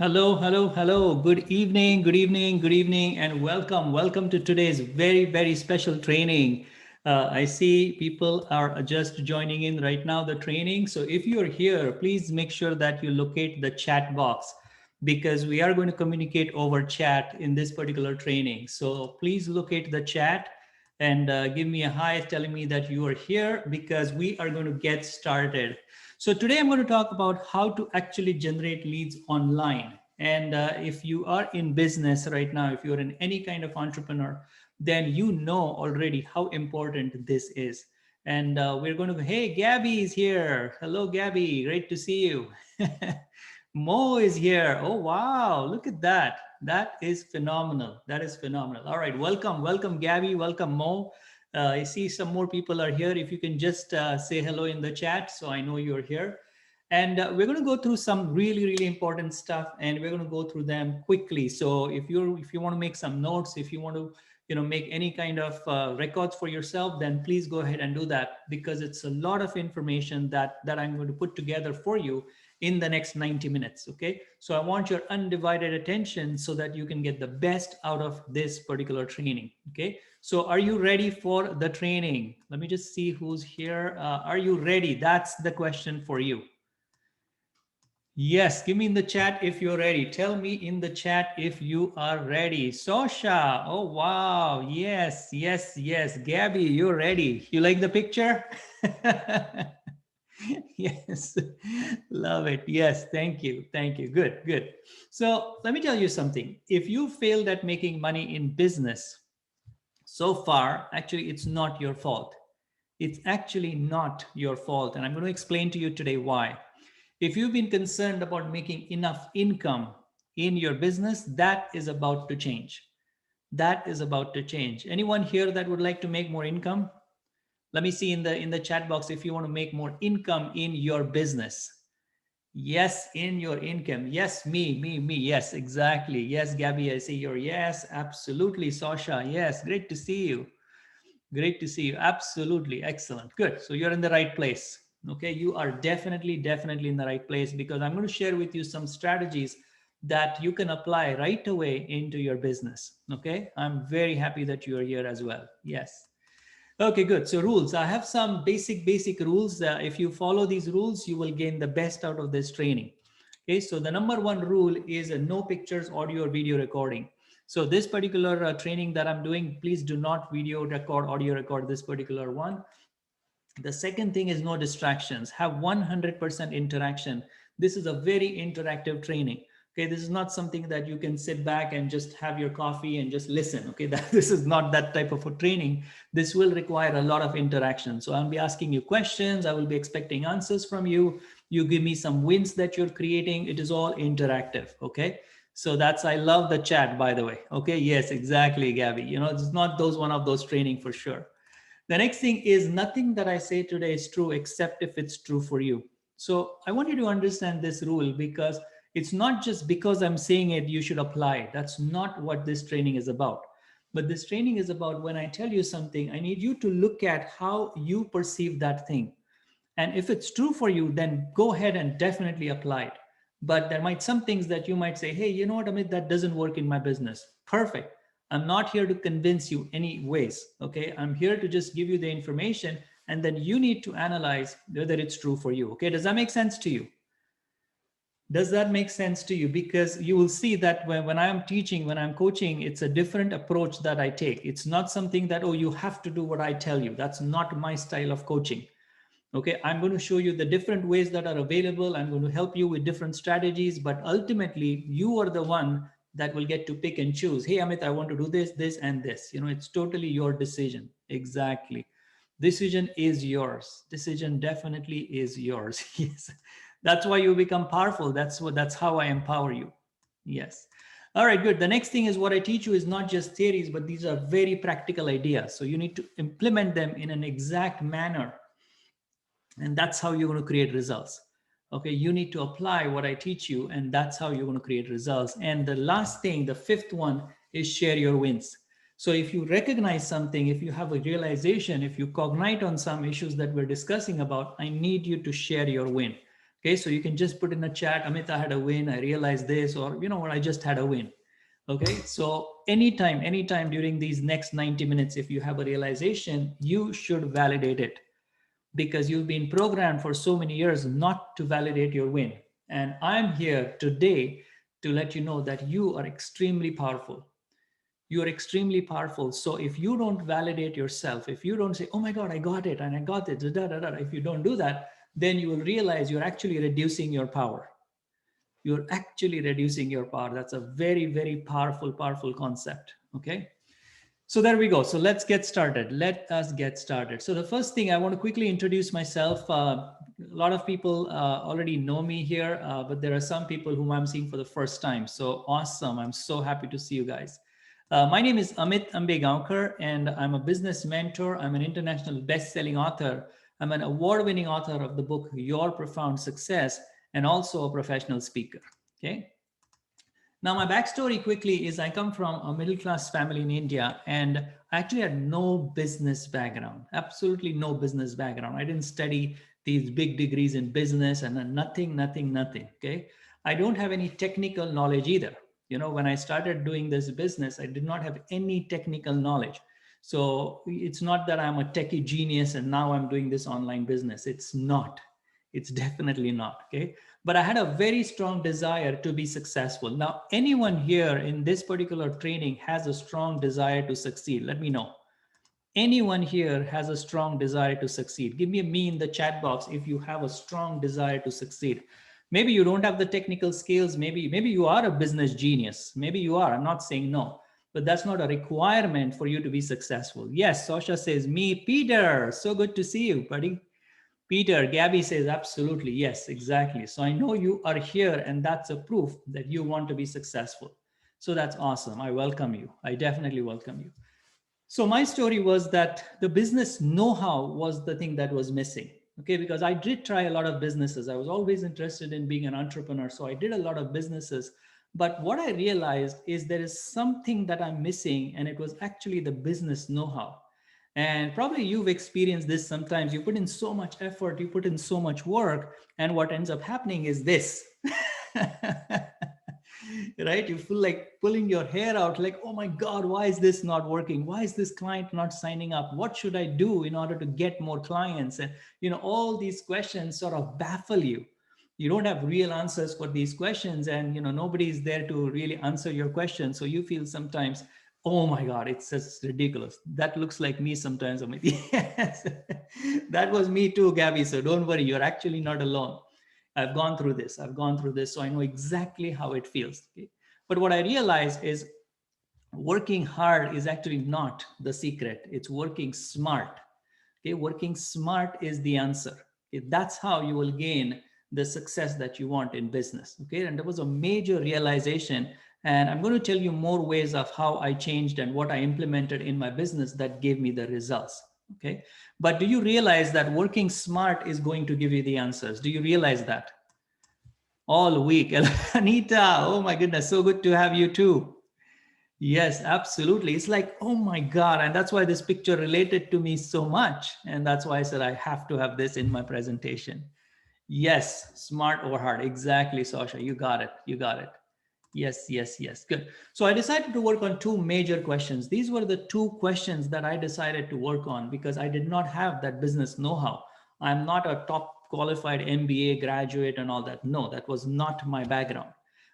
Hello, hello, hello. Good evening, good evening, good evening, and welcome. Welcome to today's very, very special training. I see people are just joining in right now, the training. So if you're here, please make sure that you locate the chat box because we are going to communicate over chat in this particular training. So please locate the chat and give me a hi telling me that you are here because we are going to get started. So today I'm going to talk about how to actually generate leads online. And if you are in business right now, if you're in any kind of entrepreneur, then you know already how important this is. And we're going to, hey, Gabby is here. Hello, Gabby. Great to see you. Mo is here. Oh, wow. Look at that. That is phenomenal. That is phenomenal. All right. Welcome. Welcome, Gabby. Welcome, Mo. I see some more people are here. If you can just say hello in the chat so I know you're here. And we're going to go through some really, really important stuff, and we're going to go through them quickly. So if you want to make some notes, if you want to make any kind of records for yourself, then please go ahead and do that because it's a lot of information that I'm going to put together for you in the next 90 minutes. Okay, so I want your undivided attention so that you can get the best out of this particular training. Okay, so are you ready for the training? Let me just see who's here. Are you ready? That's the question for you. Yes, give me in the chat if you're ready. Tell me in the chat if you are ready. Sosha, oh wow, yes, yes, yes. Gabby, you're ready. You like the picture? Yes, love it. Yes, thank you, thank you. Good, good. So let me tell you something. If you failed at making money in business so far, actually, it's not your fault. It's actually not your fault. And I'm going to explain to you today why. If you've been concerned about making enough income in your business, that is about to change. That is about to change. Anyone here that would like to make more income? Let me see in the chat box if you want to make more income in your business. Yes, in your income. Yes, me. Yes, exactly. Yes, Gabby, I see your yes. Absolutely, Sasha. Yes, great to see you. Great to see you. Absolutely. Excellent. Good. So you're in the right place. Okay. You are definitely in the right place because I'm going to share with you some strategies that you can apply right away into your business. Okay. I'm very happy that you are here as well. Yes. Okay, good. So rules. I have some basic rules. If you follow these rules, you will gain the best out of this training. Okay, so the number one rule is no pictures, audio, or video recording. So this particular training that I'm doing, please do not video record, audio record this particular one. The second thing is no distractions. Have 100% interaction. This is a very interactive training. Okay, this is not something that you can sit back and just have your coffee and just listen. Okay, this is not that type of a training. This will require a lot of interaction. So I'll be asking you questions. I will be expecting answers from you. You give me some wins that you're creating. It is all interactive. Okay. So I love the chat, by the way. Okay. Yes, exactly, Gabby. It's not those one of those training for sure. The next thing is nothing that I say today is true except if it's true for you. So I want you to understand this rule because it's not just because I'm saying it, you should apply it. That's not what this training is about. But this training is about when I tell you something, I need you to look at how you perceive that thing. And if it's true for you, then go ahead and definitely apply it. But there might some things that you might say, hey, you know what, Amit, that doesn't work in my business. Perfect. I'm not here to convince you any ways. Okay. I'm here to just give you the information and then you need to analyze whether it's true for you. Okay. Does that make sense to you? Does that make sense to you? Because you will see that when I'm teaching, when I'm coaching, it's a different approach that I take. It's not something that, oh, you have to do what I tell you. That's not my style of coaching. Okay, I'm going to show you the different ways that are available. I'm going to help you with different strategies, but ultimately you are the one that will get to pick and choose. Hey, Amit, I want to do this, and this. It's totally your decision. Exactly. Decision is yours. Decision definitely is yours. Yes. That's why you become powerful. That's how I empower you. Yes. All right, good. The next thing is what I teach you is not just theories, but these are very practical ideas. So you need to implement them in an exact manner, and that's how you're going to create results. Okay, you need to apply what I teach you, and that's how you're going to create results. And the last thing, the fifth one, is share your wins. So if you recognize something, if you have a realization, if you cognite on some issues that we're discussing about, I need you to share your win. Okay, so you can just put in a chat, Amit, I had a win, I realized this, or you know what, I just had a win. Okay, so anytime during these next 90 minutes, if you have a realization, you should validate it, because you've been programmed for so many years not to validate your win. And I'm here today to let you know that you are extremely powerful. You are extremely powerful. So if you don't validate yourself, if you don't say, oh my God, I got it and I got it, da, da, da, if you don't do that, then you will realize you're actually reducing your power. You're actually reducing your power. That's a very, very powerful concept. Okay. So there we go. So let's get started. Let us get started. So the first thing, I want to quickly introduce myself. A lot of people already know me here, but there are some people whom I'm seeing for the first time. So awesome. I'm so happy to see you guys. My name is Amit Ambegaonkar, and I'm a business mentor. I'm an international best-selling author. I'm an award-winning author of the book, Your Profound Success, and also a professional speaker. Okay. Now, my backstory quickly is I come from a middle class family in India, and I actually had no business background, absolutely no business background. I didn't study these big degrees in business and nothing. Okay. I don't have any technical knowledge either. You know, when I started doing this business, I did not have any technical knowledge. So it's not that I'm a techie genius and now I'm doing this online business. It's not. It's definitely not. Okay. But I had a very strong desire to be successful. Now, anyone here in this particular training has a strong desire to succeed? Let me know. Anyone here has a strong desire to succeed? Give me a me in the chat box if you have a strong desire to succeed. Maybe you don't have the technical skills. Maybe you are a business genius. Maybe you are. I'm not saying no, but that's not a requirement for you to be successful. Yes, Sasha says, me, Peter. So good to see you, buddy. Peter, Gabby says, absolutely. Yes, exactly. So I know you are here, and that's a proof that you want to be successful. So that's awesome. I welcome you. I definitely welcome you. So my story was that the business know-how was the thing that was missing. Okay, because I did try a lot of businesses. I was always interested in being an entrepreneur. So I did a lot of businesses. But what I realized is there is something that I'm missing, and it was actually the business know-how. And probably you've experienced this sometimes. You put in so much effort, you put in so much work, and what ends up happening is this. Right? You feel like pulling your hair out, like, oh my God, why is this not working? Why is this client not signing up? What should I do in order to get more clients? And, you know, all these questions sort of baffle you. You don't have real answers for these questions, and, you know, nobody is there to really answer your questions. So you feel sometimes, oh my God, it's just ridiculous. That looks like me sometimes. I'm like, yes, that was me too, Gabby. So don't worry, you're actually not alone. I've gone through this. I've gone through this. So I know exactly how it feels. Okay? But what I realize is working hard is actually not the secret. It's working smart. Okay? Working smart is the answer. Okay? That's how you will gain the success that you want in business. Okay. And that was a major realization. And I'm going to tell you more ways of how I changed and what I implemented in my business that gave me the results. Okay. But do you realize that working smart is going to give you the answers? Do you realize that? All week. Anita, oh my goodness, so good to have you too. Yes, absolutely. It's like, oh my God. And that's why this picture related to me so much. And that's why I said I have to have this in my presentation. Yes, smart over hard. Exactly, Sasha. You got it. You got it. Yes. Good. So I decided to work on two major questions. These were the two questions that I decided to work on because I did not have that business know-how. I'm not a top qualified MBA graduate and all that. No, that was not my background.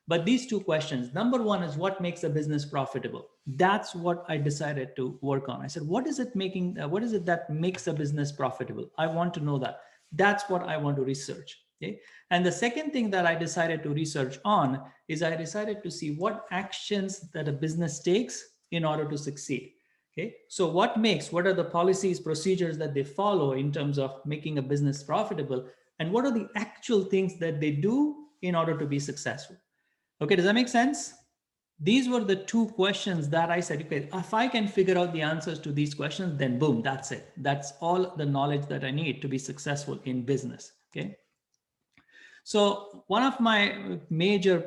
But these two questions, number one is what makes a business profitable? That's what I decided to work on. I said, what is it that makes a business profitable? I want to know that. That's what I want to research. Okay. And the second thing that I decided to research on is I decided to see what actions that a business takes in order to succeed. Okay. So what are the policies, procedures that they follow in terms of making a business profitable? And what are the actual things that they do in order to be successful? Okay. Does that make sense? These were the two questions that I said, okay, if I can figure out the answers to these questions, then boom, that's it. That's all the knowledge that I need to be successful in business. Okay. So one of my major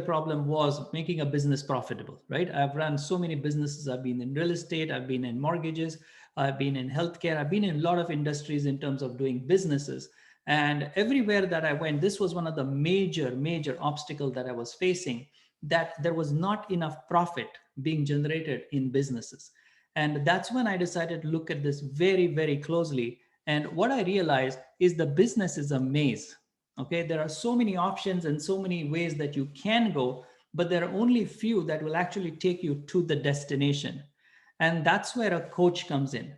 problem was making a business profitable, right? I've run so many businesses. I've been in real estate, I've been in mortgages, I've been in healthcare, I've been in a lot of industries in terms of doing businesses. And everywhere that I went, this was one of the major obstacles that I was facing, that there was not enough profit being generated in businesses. And that's when I decided to look at this very closely. And what I realized is the business is a maze. Okay, there are so many options and so many ways that you can go, but there are only few that will actually take you to the destination. And that's where a coach comes in.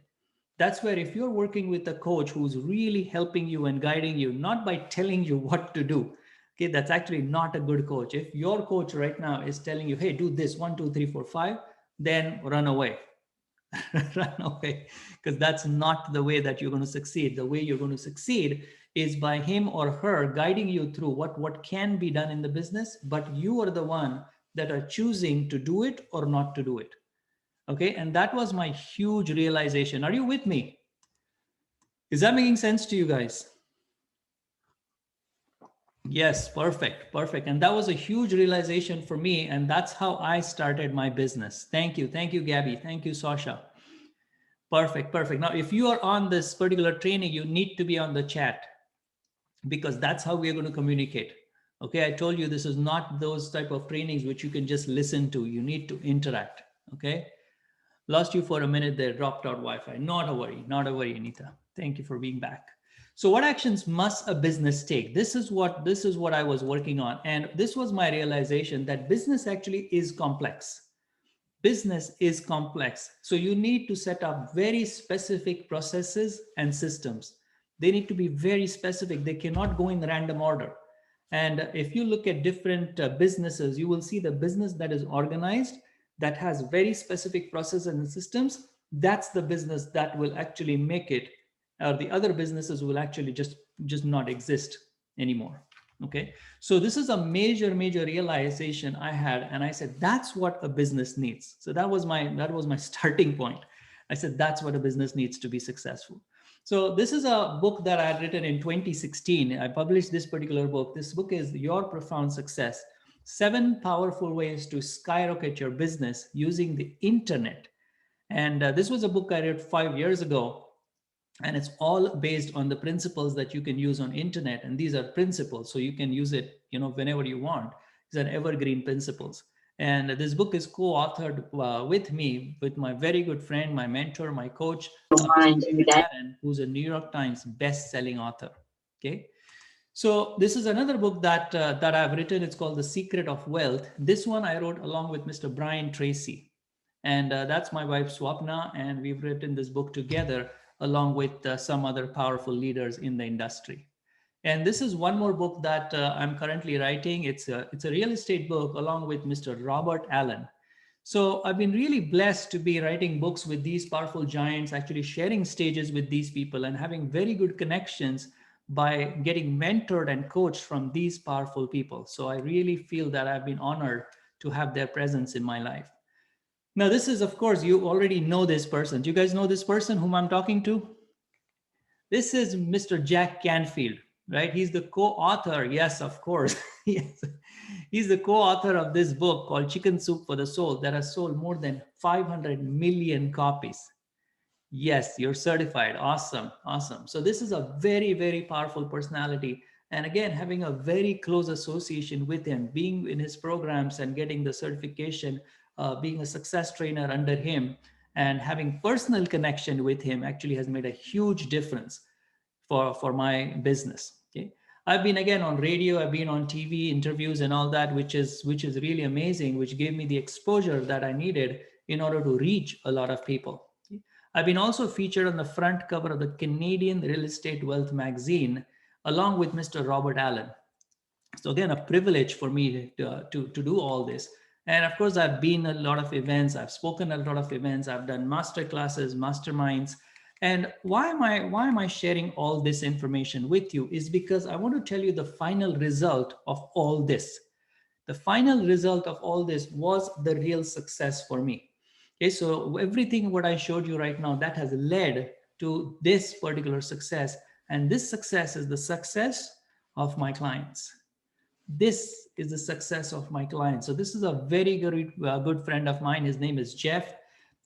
That's where, if you're working with a coach who's really helping you and guiding you, not by telling you what to do, okay, that's actually not a good coach. If your coach right now is telling you, hey, do this 1 2 3 4 5, then run away. Run away, because that's not the way that you're going to succeed. The way you're going to succeed is by him or her guiding you through what can be done in the business, but you are the one that are choosing to do it or not to do it. Okay, and that was my huge realization. Are you with me? Is that making sense to you guys? Yes, perfect. And that was a huge realization for me, and that's how I started my business. Thank you, Gabby. Thank you, Sasha. Perfect. Now, if you are on this particular training, you need to be on the chat, because that's how we are going to communicate. Okay, I told you this is not those type of trainings which you can just listen to. You need to interact. Okay. Lost you for a minute there, dropped out Wi-Fi. Not a worry, Anita. Thank you for being back. So what actions must a business take? This is what I was working on. And this was my realization that business actually is complex. Business is complex. So you need to set up very specific processes and systems. They need to be very specific. They cannot go in random order. And if you look at different businesses, you will see the business that is organized, that has very specific processes and systems. That's the business that will actually make it. The other businesses will actually just not exist anymore. Okay, so this is a major realization I had, and I said that's what a business needs. So that was my starting point. I said that's what a business needs to be successful. So this is a book that I had written in 2016. I published this particular book. This book is Your Profound Success: 7 Powerful Ways to Skyrocket Your Business Using the Internet. And this was a book I read 5 years ago, and it's all based on the principles that you can use on internet. And these are principles, so you can use it whenever you want. These are evergreen principles. And this book is co-authored with me, with my very good friend, my mentor, my coach, Aaron, who's a New York Times best-selling author. Okay, so this is another book that I've written. It's called The Secret of Wealth. This one I wrote along with Mr. Brian Tracy, and that's my wife Swapna, and we've written this book together along with some other powerful leaders in the industry. And this is one more book that I'm currently writing. It's a real estate book along with Mr. Robert Allen. So I've been really blessed to be writing books with these powerful giants, actually sharing stages with these people and having very good connections by getting mentored and coached from these powerful people. So I really feel that I've been honored to have their presence in my life. Now, this is, of course, you already know this person. Do you guys know this person whom I'm talking to? This is Mr. Jack Canfield, right? He's the co-author. Yes, of course. Yes. He's the co-author of this book called Chicken Soup for the Soul that has sold more than 500 million copies. Yes, you're certified. Awesome. So this is a very powerful personality. And again, having a very close association with him, being in his programs and getting the certification, being a success trainer under him, and having personal connection with him actually has made a huge difference for my business. Okay, I've been again on radio, I've been on TV interviews and all that, which is really amazing, which gave me the exposure that I needed in order to reach a lot of people. Okay? I've been also featured on the front cover of the Canadian Real Estate Wealth magazine along with Mr. Robert Allen. So again, a privilege for me to do all this. And of course, I've been at a lot of events. I've spoken at a lot of events. I've done master classes, masterminds. And why am I sharing all this information with you is because I want to tell you the final result of all this. The final result of all this was the real success for me. Okay, so everything what I showed you right now, that has led to this particular success. And this success is the success of my clients. This is the success of my clients. So this is a very good friend of mine. His name is Jeff.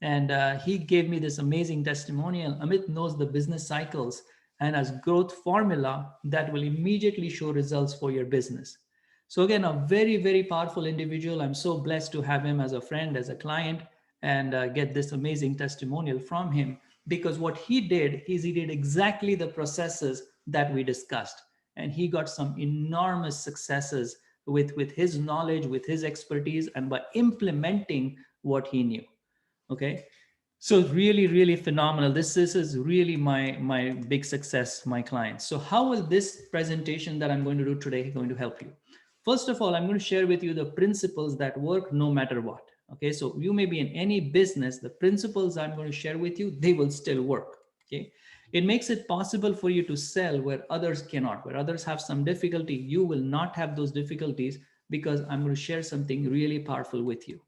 And he gave me this amazing testimonial. Amit knows the business cycles. and as growth formula that will immediately show results for your business. So again, a very, very powerful individual. I'm so blessed to have him as a friend, as a client, and get this amazing testimonial from him, because what he did is he did exactly the processes that we discussed, and he got some enormous successes with his knowledge, with his expertise, and by implementing what he knew. Okay, so really, really phenomenal. This is really my big success, my clients. So how will this presentation that I'm going to do today going to help you? First of all, I'm going to share with you the principles that work no matter what. Okay, so you may be in any business, the principles I'm going to share with you, they will still work. Okay, it makes it possible for you to sell where others cannot, where others have some difficulty. You will not have those difficulties because I'm going to share something really powerful with you.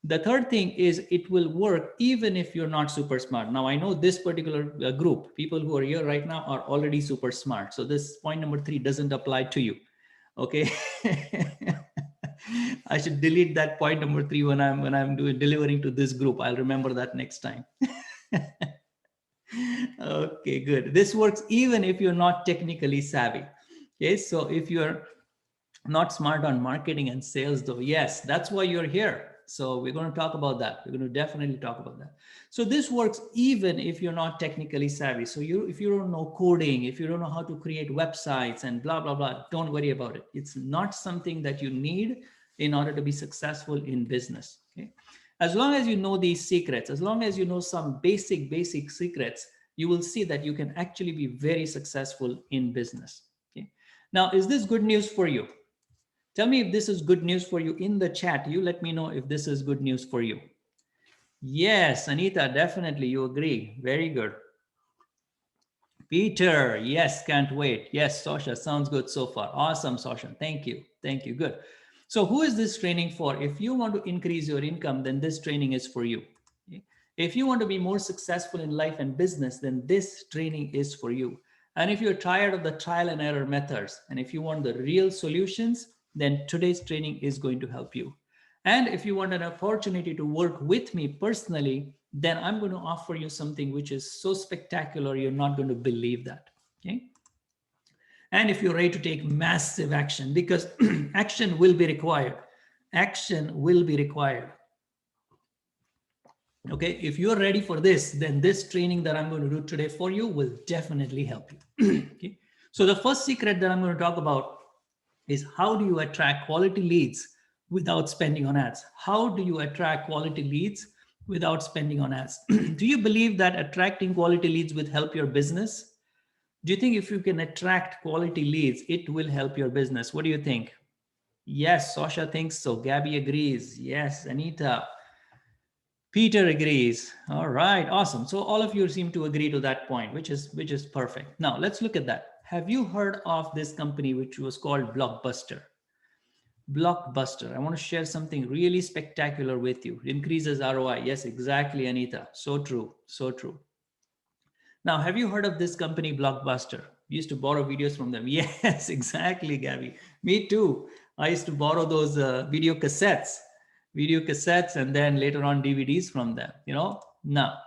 The third thing is it will work even if you're not super smart. Now, I know this particular group, people who are here right now, are already super smart. So this point number 3 doesn't apply to you. Okay. I should delete that point number 3 when I'm doing delivering to this group. I'll remember that next time. Okay, good. This works even if you're not technically savvy. Okay, so if you're not smart on marketing and sales, though, yes, that's why you're here. So we're going to talk about that. We're going to definitely talk about that. So this works even if you're not technically savvy. So if you don't know coding, if you don't know how to create websites and blah blah blah, don't worry about it. It's not something that you need in order to be successful in business. Okay, as long as you know these secrets, as long as you know some basic secrets, you will see that you can actually be very successful in business. Okay, now, is this good news for you? Tell me if this is good news for you in the chat. You let me know if this is good news for you. Yes, Anita, definitely you agree. Very good. Peter, yes, can't wait. Yes, Sasha, sounds good so far. Awesome, Sasha. Thank you. Thank you. Good. So who is this training for? If you want to increase your income, then this training is for you. Okay? If you want to be more successful in life and business, then this training is for you. And if you're tired of the trial and error methods, and if you want the real solutions, then today's training is going to help you. And if you want an opportunity to work with me personally, then I'm going to offer you something which is so spectacular, you're not going to believe that. Okay. And if you're ready to take massive action, because action will be required, action will be required. Okay, if you're ready for this, then this training that I'm going to do today for you will definitely help you. Okay, so the first secret that I'm going to talk about is how do you attract quality leads without spending on ads? How do you attract quality leads without spending on ads? Do you believe that attracting quality leads will help your business? Do you think if you can attract quality leads, it will help your business? What do you think? Yes, Sasha thinks so. Gabby agrees. Yes, Anita. Peter agrees. All right, awesome. So all of you seem to agree to that point, which is perfect. Now let's look at that. Have you heard of this company which was called Blockbuster? Blockbuster. I want to share something really spectacular with you. Increases ROI. Yes, exactly, Anita. So true. So true. Now, have you heard of this company, Blockbuster? We used to borrow videos from them. Yes, exactly, Gabby. Me too. I used to borrow those video cassettes, and then later on DVDs from them. Now,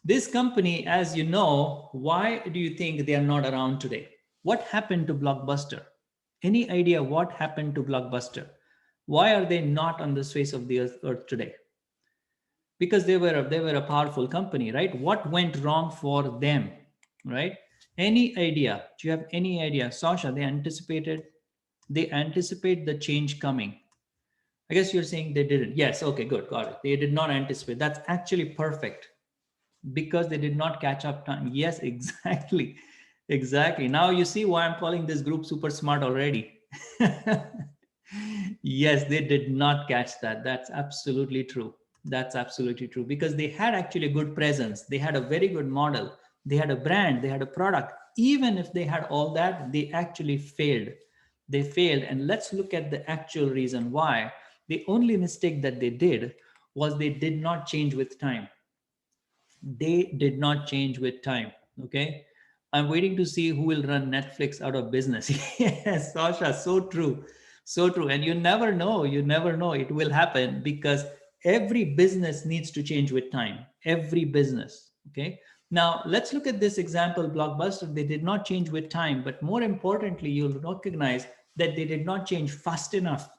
this company, as you know, why do you think they are not around today? What happened to Blockbuster? Any idea what happened to Blockbuster? Why are they not on the face of the earth today? Because they were a powerful company, right? What went wrong for them, right? Any idea? Do you have any idea? Sasha, they anticipate the change coming. I guess you're saying they didn't. Yes, okay, good, got it. They did not anticipate. That's actually perfect because they did not catch up time. Yes, exactly. Exactly. Now you see why I'm calling this group super smart already. Yes, they did not catch that. That's absolutely true. That's absolutely true because they had actually a good presence. They had a very good model. They had a brand. They had a product. Even if they had all that, they actually failed. They failed. And let's look at the actual reason why. The only mistake that they did was they did not change with time. They did not change with time. Okay. I'm waiting to see who will run Netflix out of business. Yes, Sasha, so true. So true. And you never know. You never know. It will happen because every business needs to change with time. Every business. Okay. Now, let's look at this example, Blockbuster. They did not change with time, but more importantly, you'll recognize that they did not change fast enough.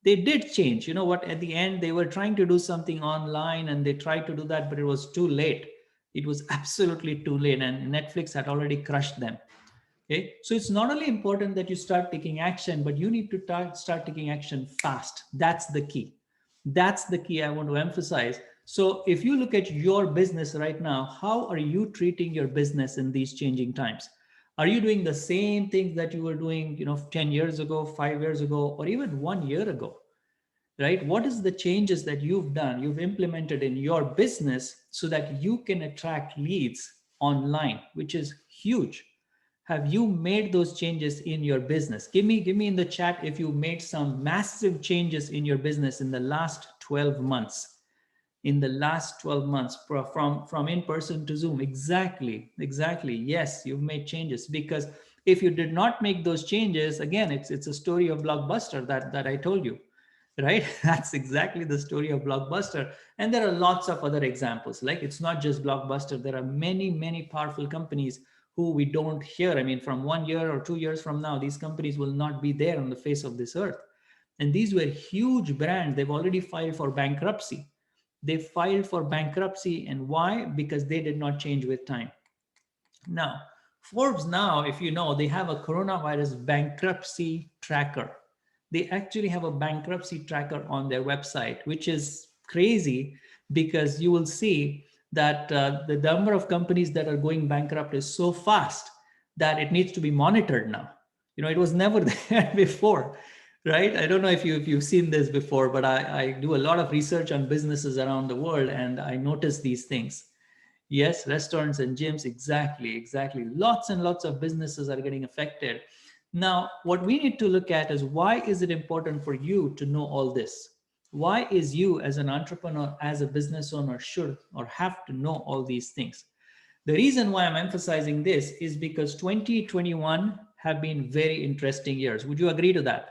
They did change. You know what? At the end, they were trying to do something online and they tried to do that, but it was too late. It was absolutely too late, and Netflix had already crushed them. Okay, so it's not only important that you start taking action, but you need to start taking action fast. That's the key. That's the key I want to emphasize. So if you look at your business right now, how are you treating your business in these changing times? Are you doing the same things that you were doing, 10 years ago, 5 years ago, or even 1 year ago? Right? What is the changes that you've implemented in your business so that you can attract leads online, which is huge. Have you made those changes in your business? Give me in the chat if you made some massive changes in your business in the last 12 months. In the last 12 months, from in person to Zoom. Exactly. Yes, you've made changes, because if you did not make those changes, again, it's a story of Blockbuster that I told you, right? That's exactly the story of Blockbuster. And there are lots of other examples. Like, it's not just Blockbuster. There are many powerful companies who we don't hear. I mean, from 1 year or 2 years from now, these companies will not be there on the face of this earth. And these were huge brands. They've already filed for bankruptcy. They filed for bankruptcy. And why? Because they did not change with time. Now, Forbes now, if you know, they have a coronavirus bankruptcy tracker. They actually have a bankruptcy tracker on their website, which is crazy, because you will see that the number of companies that are going bankrupt is so fast that it needs to be monitored now. It was never there before, right? I don't know if you've seen this before, but I do a lot of research on businesses around the world, and I notice these things. Yes, restaurants and gyms, exactly. Lots and lots of businesses are getting affected. Now, what we need to look at is, why is it important for you to know all this? Why is you as an entrepreneur, as a business owner, should or have to know all these things? The reason why I'm emphasizing this is because 2021 have been very interesting years. Would you agree to that?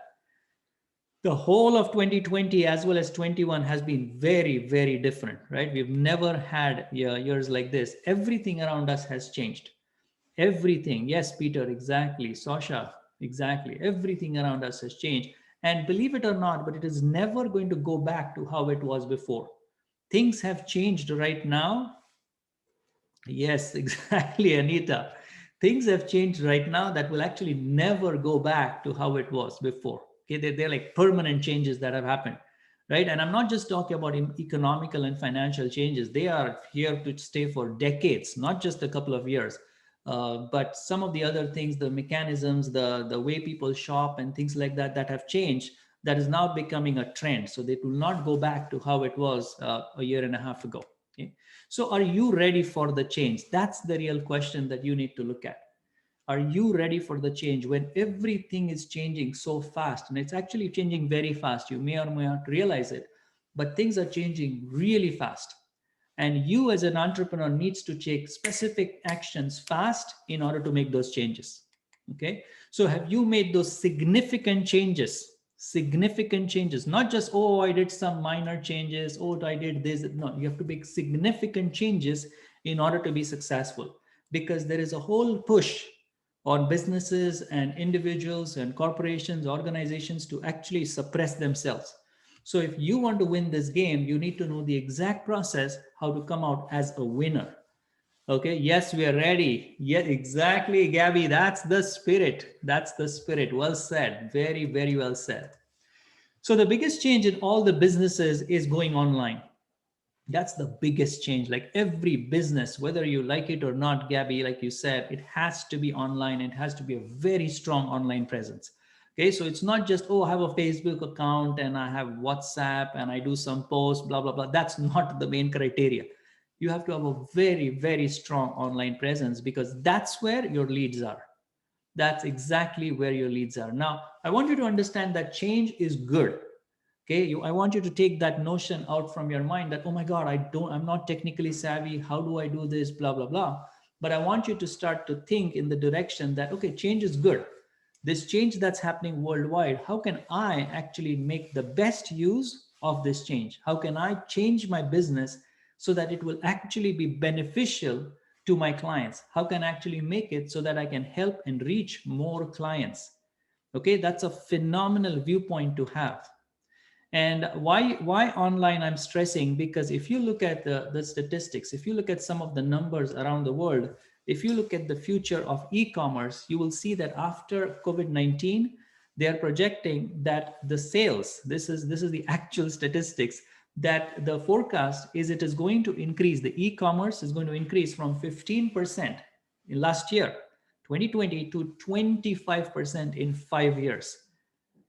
The whole of 2020 as well as 21 has been very different, right? We've never had years like this. Everything around us has changed. Everything. Yes, Peter, exactly. Sasha, exactly. Everything around us has changed. And believe it or not, but it is never going to go back to how it was before. Things have changed right now. Yes, exactly, Anita. Things have changed right now that will actually never go back to how it was before. Okay, they're like permanent changes that have happened, right? And I'm not just talking about economical and financial changes. They are here to stay for decades, not just a couple of years. But some of the other things, the mechanisms, the way people shop and things like that, that have changed, that is now becoming a trend. So they will not go back to how it was a year and a half ago. Okay. So are you ready for the change? That's the real question that you need to look at. Are you ready for the change when everything is changing so fast? And it's actually changing very fast. You may or may not realize it, but things are changing really fast. And you as an entrepreneur needs to take specific actions fast in order to make those changes. Okay. So have you made those significant changes? Significant changes, not just, oh, I did some minor changes, oh, I did this. No, you have to make significant changes in order to be successful, because there is a whole push on businesses and individuals and corporations, organizations to actually suppress themselves. So if you want to win this game, you need to know the exact process, how to come out as a winner. Okay, yes, we are ready. Yeah, exactly, Gabby. That's the spirit. That's the spirit. Well said. Very well said. So the biggest change in all the businesses is going online. That's the biggest change. Like every business, whether you like it or not, Gabby, like you said, it has to be online. It has to be a very strong online presence. Okay, so it's not just, oh, I have a Facebook account and I have WhatsApp and I do some posts, blah, blah, blah. That's not the main criteria. You have to have a very strong online presence, because that's where your leads are. That's exactly where your leads are. Now, I want you to understand that change is good. Okay, I want you to take that notion out from your mind that, oh my God, I'm not technically savvy. How do I do this? Blah, blah, blah. But I want you to start to think in the direction that, okay, change is good. This change that's happening worldwide, how can I actually make the best use of this change? How can I change my business so that it will actually be beneficial to my clients? How can I actually make it so that I can help and reach more clients? Okay, that's a phenomenal viewpoint to have. And why online I'm stressing, because if you look at the statistics, if you look at some of the numbers around the world, if you look at the future of e-commerce, you will see that after COVID-19, they are projecting that the sales, this is the actual statistics, that the forecast is it is going to increase, the e-commerce is going to increase from 15% in last year 2020 to 25% in 5 years.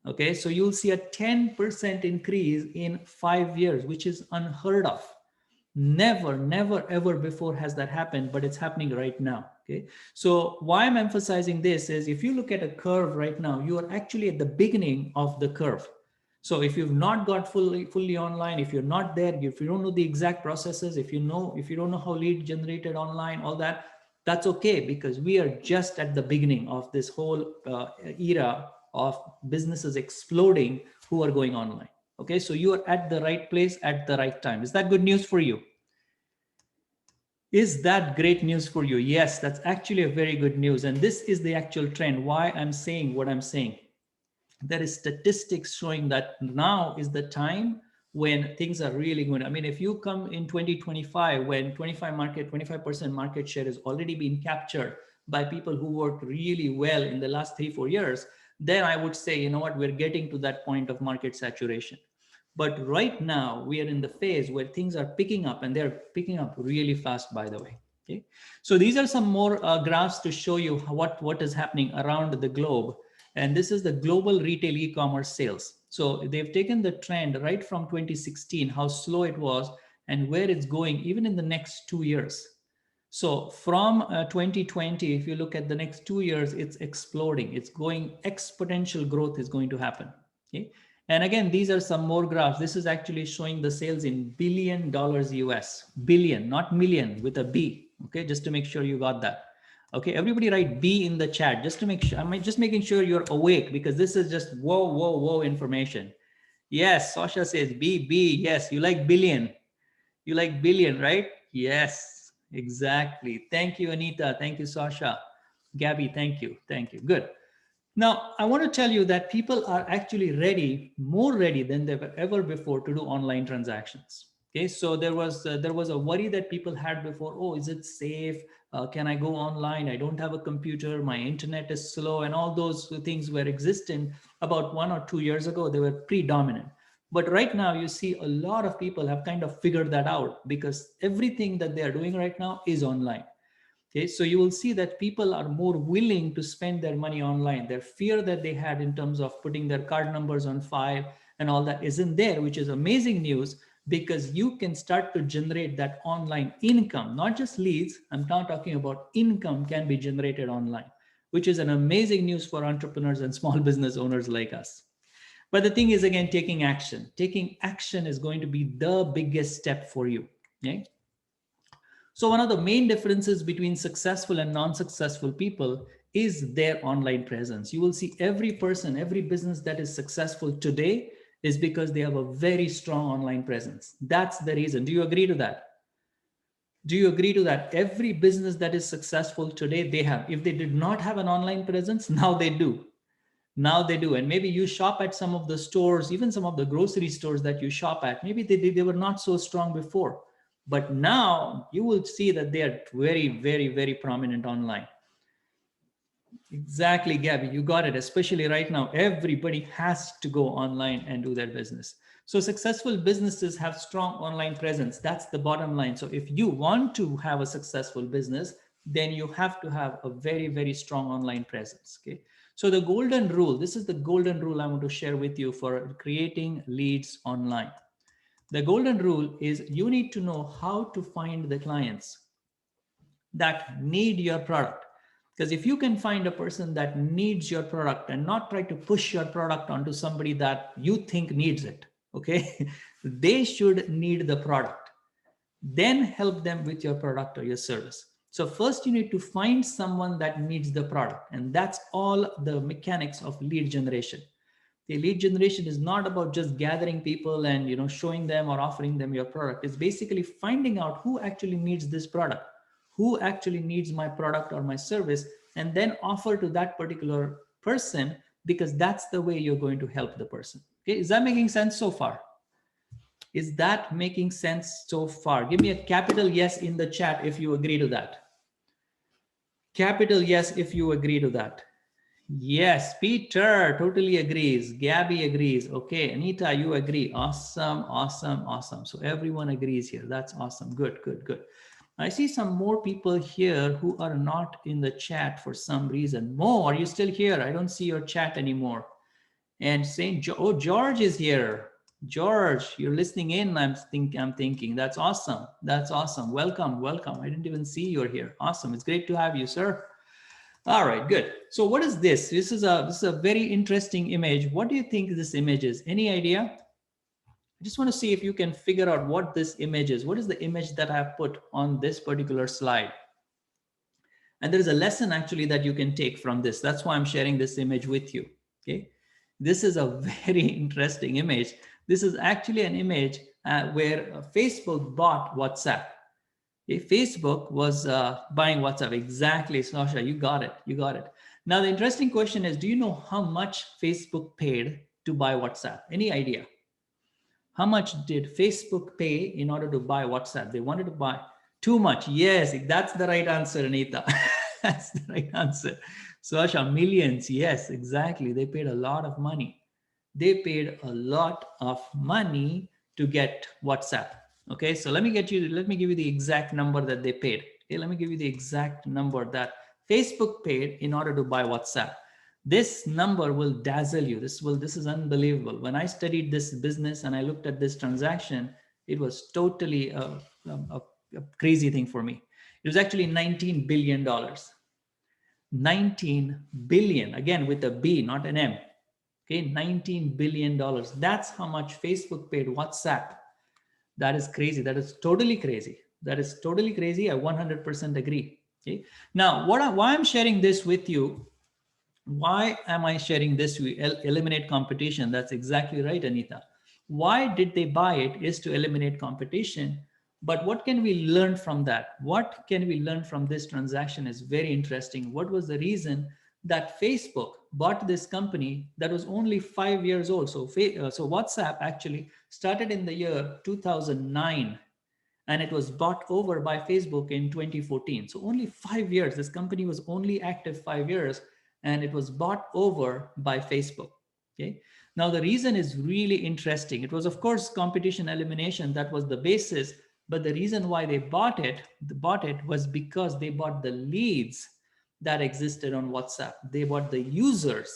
Okay, so you'll see a 10% increase in 5 years, which is unheard of. Never, never, ever before has that happened, but it's happening right now. Okay, so why I'm emphasizing this is if you look at a curve right now, you are actually at the beginning of the curve. So if you've not got fully online, if you're not there, if you don't know the exact processes, if you don't know how lead generated online, all that, that's okay, because we are just at the beginning of this whole era of businesses exploding who are going online. Okay, so you are at the right place at the right time. Is that good news for you? Is that great news for you? Yes, that's actually a very good news. And this is the actual trend. Why I'm saying what I'm saying. There is statistics showing that now is the time when things are really going. I mean, if you come in 2025, when 25% market share has already been captured by people who worked really well in the last 3-4 years, then I would say, you know what, we're getting to that point of market saturation. But right now we are in the phase where things are picking up, and they're picking up really fast, by the way. Okay, so these are some more graphs to show you what is happening around the globe. And this is the global retail e-commerce sales. So they've taken the trend right from 2016, how slow it was, and where it's going even in the next 2 years. So from 2020, if you look at the next 2 years, it's exploding. It's going, exponential growth is going to happen. Okay. And again, these are some more graphs. This is actually showing the sales in $1 billion US, billion, not million, with a B. Okay, just to make sure you got that. Okay, everybody write B in the chat just to make sure. I'm just making sure you're awake, because this is just whoa information. Yes, Sasha says B. Yes, you like billion. You like billion, right? Yes, exactly. Thank you, Anita. Thank you, Sasha. Gabby, thank you. Thank you. Good. Now, I want to tell you that people are actually ready, more ready than they were ever before to do online transactions. Okay, so there was a worry that people had before. Oh, is it safe? Can I go online? I don't have a computer. My internet is slow, and all those things were existent about 1 or 2 years ago. They were predominant. But right now, you see a lot of people have kind of figured that out, because everything that they are doing right now is online. Okay, so you will see that people are more willing to spend their money online. Their fear that they had in terms of putting their card numbers on file and all that isn't there, which is amazing news, because you can start to generate that online income, not just leads. I'm now talking about income can be generated online, which is an amazing news for entrepreneurs and small business owners like us. But the thing is, again, taking action. Taking action is going to be the biggest step for you. Okay? So one of the main differences between successful and non-successful people is their online presence. You will see every person, every business that is successful today is because they have a very strong online presence. That's the reason. Do you agree to that? Do you agree to that? Every business that is successful today, they have. If they did not have an online presence, now they do. Now they do. And maybe you shop at some of the stores, even some of the grocery stores that you shop at, maybe they were not so strong before. But now you will see that they are very, very, very prominent online. Exactly, Gabby, you got it. Especially right now, everybody has to go online and do their business. So successful businesses have strong online presence. That's the bottom line. So if you want to have a successful business, then you have to have a very, very strong online presence. Okay. So the golden rule, this is the golden rule I want to share with you for creating leads online. The golden rule is you need to know how to find the clients that need your product. Because if you can find a person that needs your product and not try to push your product onto somebody that you think needs it, okay, they should need the product. Then help them with your product or your service. So first you need to find someone that needs the product. And that's all the mechanics of lead generation. The lead generation is not about just gathering people and showing them or offering them your product. It's basically finding out who actually needs this product, who actually needs my product or my service, and then offer to that particular person, because that's the way you're going to help the person. Okay, is that making sense so far? Is that making sense so far? Give me a capital yes in the chat if you agree to that. Capital yes if you agree to that. Yes, Peter totally agrees. Gabby agrees. Okay, Anita, you agree. Awesome, awesome, awesome. So everyone agrees here. That's awesome. Good, good, good. I see some more people here who are not in the chat for some reason. Mo, are you still here? I don't see your chat anymore. And oh, George is here. George, you're listening in. I'm thinking that's awesome. That's awesome. Welcome, welcome. I didn't even see you're here. Awesome. It's great to have you, sir. All right, good. So what is this? This is a very interesting image. What do you think this image is? Any idea? I just want to see if you can figure out what this image is. What is the image that I have put on this particular slide? And there is a lesson actually that you can take from this. That's why I'm sharing this image with you. Okay. This is a very interesting image. This is actually an image where Facebook bought WhatsApp. Okay, Facebook was buying WhatsApp. Exactly, Sasha, you got it. You got it. Now, the interesting question is, do you know how much Facebook paid to buy WhatsApp? Any idea? How much did Facebook pay in order to buy WhatsApp? They wanted to buy too much. Yes, that's the right answer, Anita. That's the right answer. Sasha, millions. Yes, exactly. They paid a lot of money. They paid a lot of money to get WhatsApp. Okay, so let me give you the exact number that they paid. Okay, let me give you the exact number that Facebook paid in order to buy WhatsApp. This number will dazzle you. This is unbelievable. When I studied this business and I looked at this transaction, it was totally a crazy thing for me. It was actually $19 billion. 19 billion, again with a B, not an M. Okay, $19 billion. That's how much Facebook paid WhatsApp. That is crazy. That is totally crazy. That is totally crazy. I 100% agree. Okay. Now, why I'm sharing this with you? Why am I sharing this? We eliminate competition. That's exactly right, Anita. Why did they buy it? Is to eliminate competition. But what can we learn from that? What can we learn from this transaction is very interesting. What was the reason that Facebook bought this company that was only 5 years old? So WhatsApp actually started in the year 2009 and it was bought over by Facebook in 2014. So only 5 years. This company was only active 5 years and it was bought over by Facebook. Okay. Now the reason is really interesting. It was of course competition elimination. That was the basis. But the reason why they bought it was because they bought the leads that existed on WhatsApp. They bought the users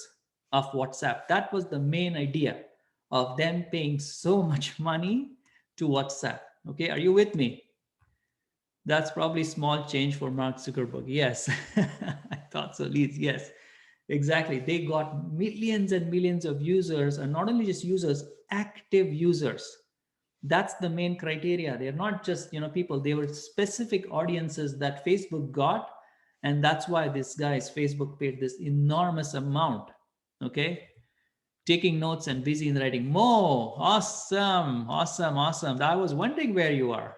of WhatsApp. That was the main idea of them paying so much money to WhatsApp. Okay, are you with me? That's probably small change for Mark Zuckerberg. Yes, I thought so. Leads, yes, exactly. They got millions and millions of users, and not only just users, active users. That's the main criteria. They're not just people. They were specific audiences that Facebook got, and that's why this guys Facebook paid this enormous amount. Okay. Taking notes and busy in writing. Mo, awesome, awesome, awesome. I was wondering where you are.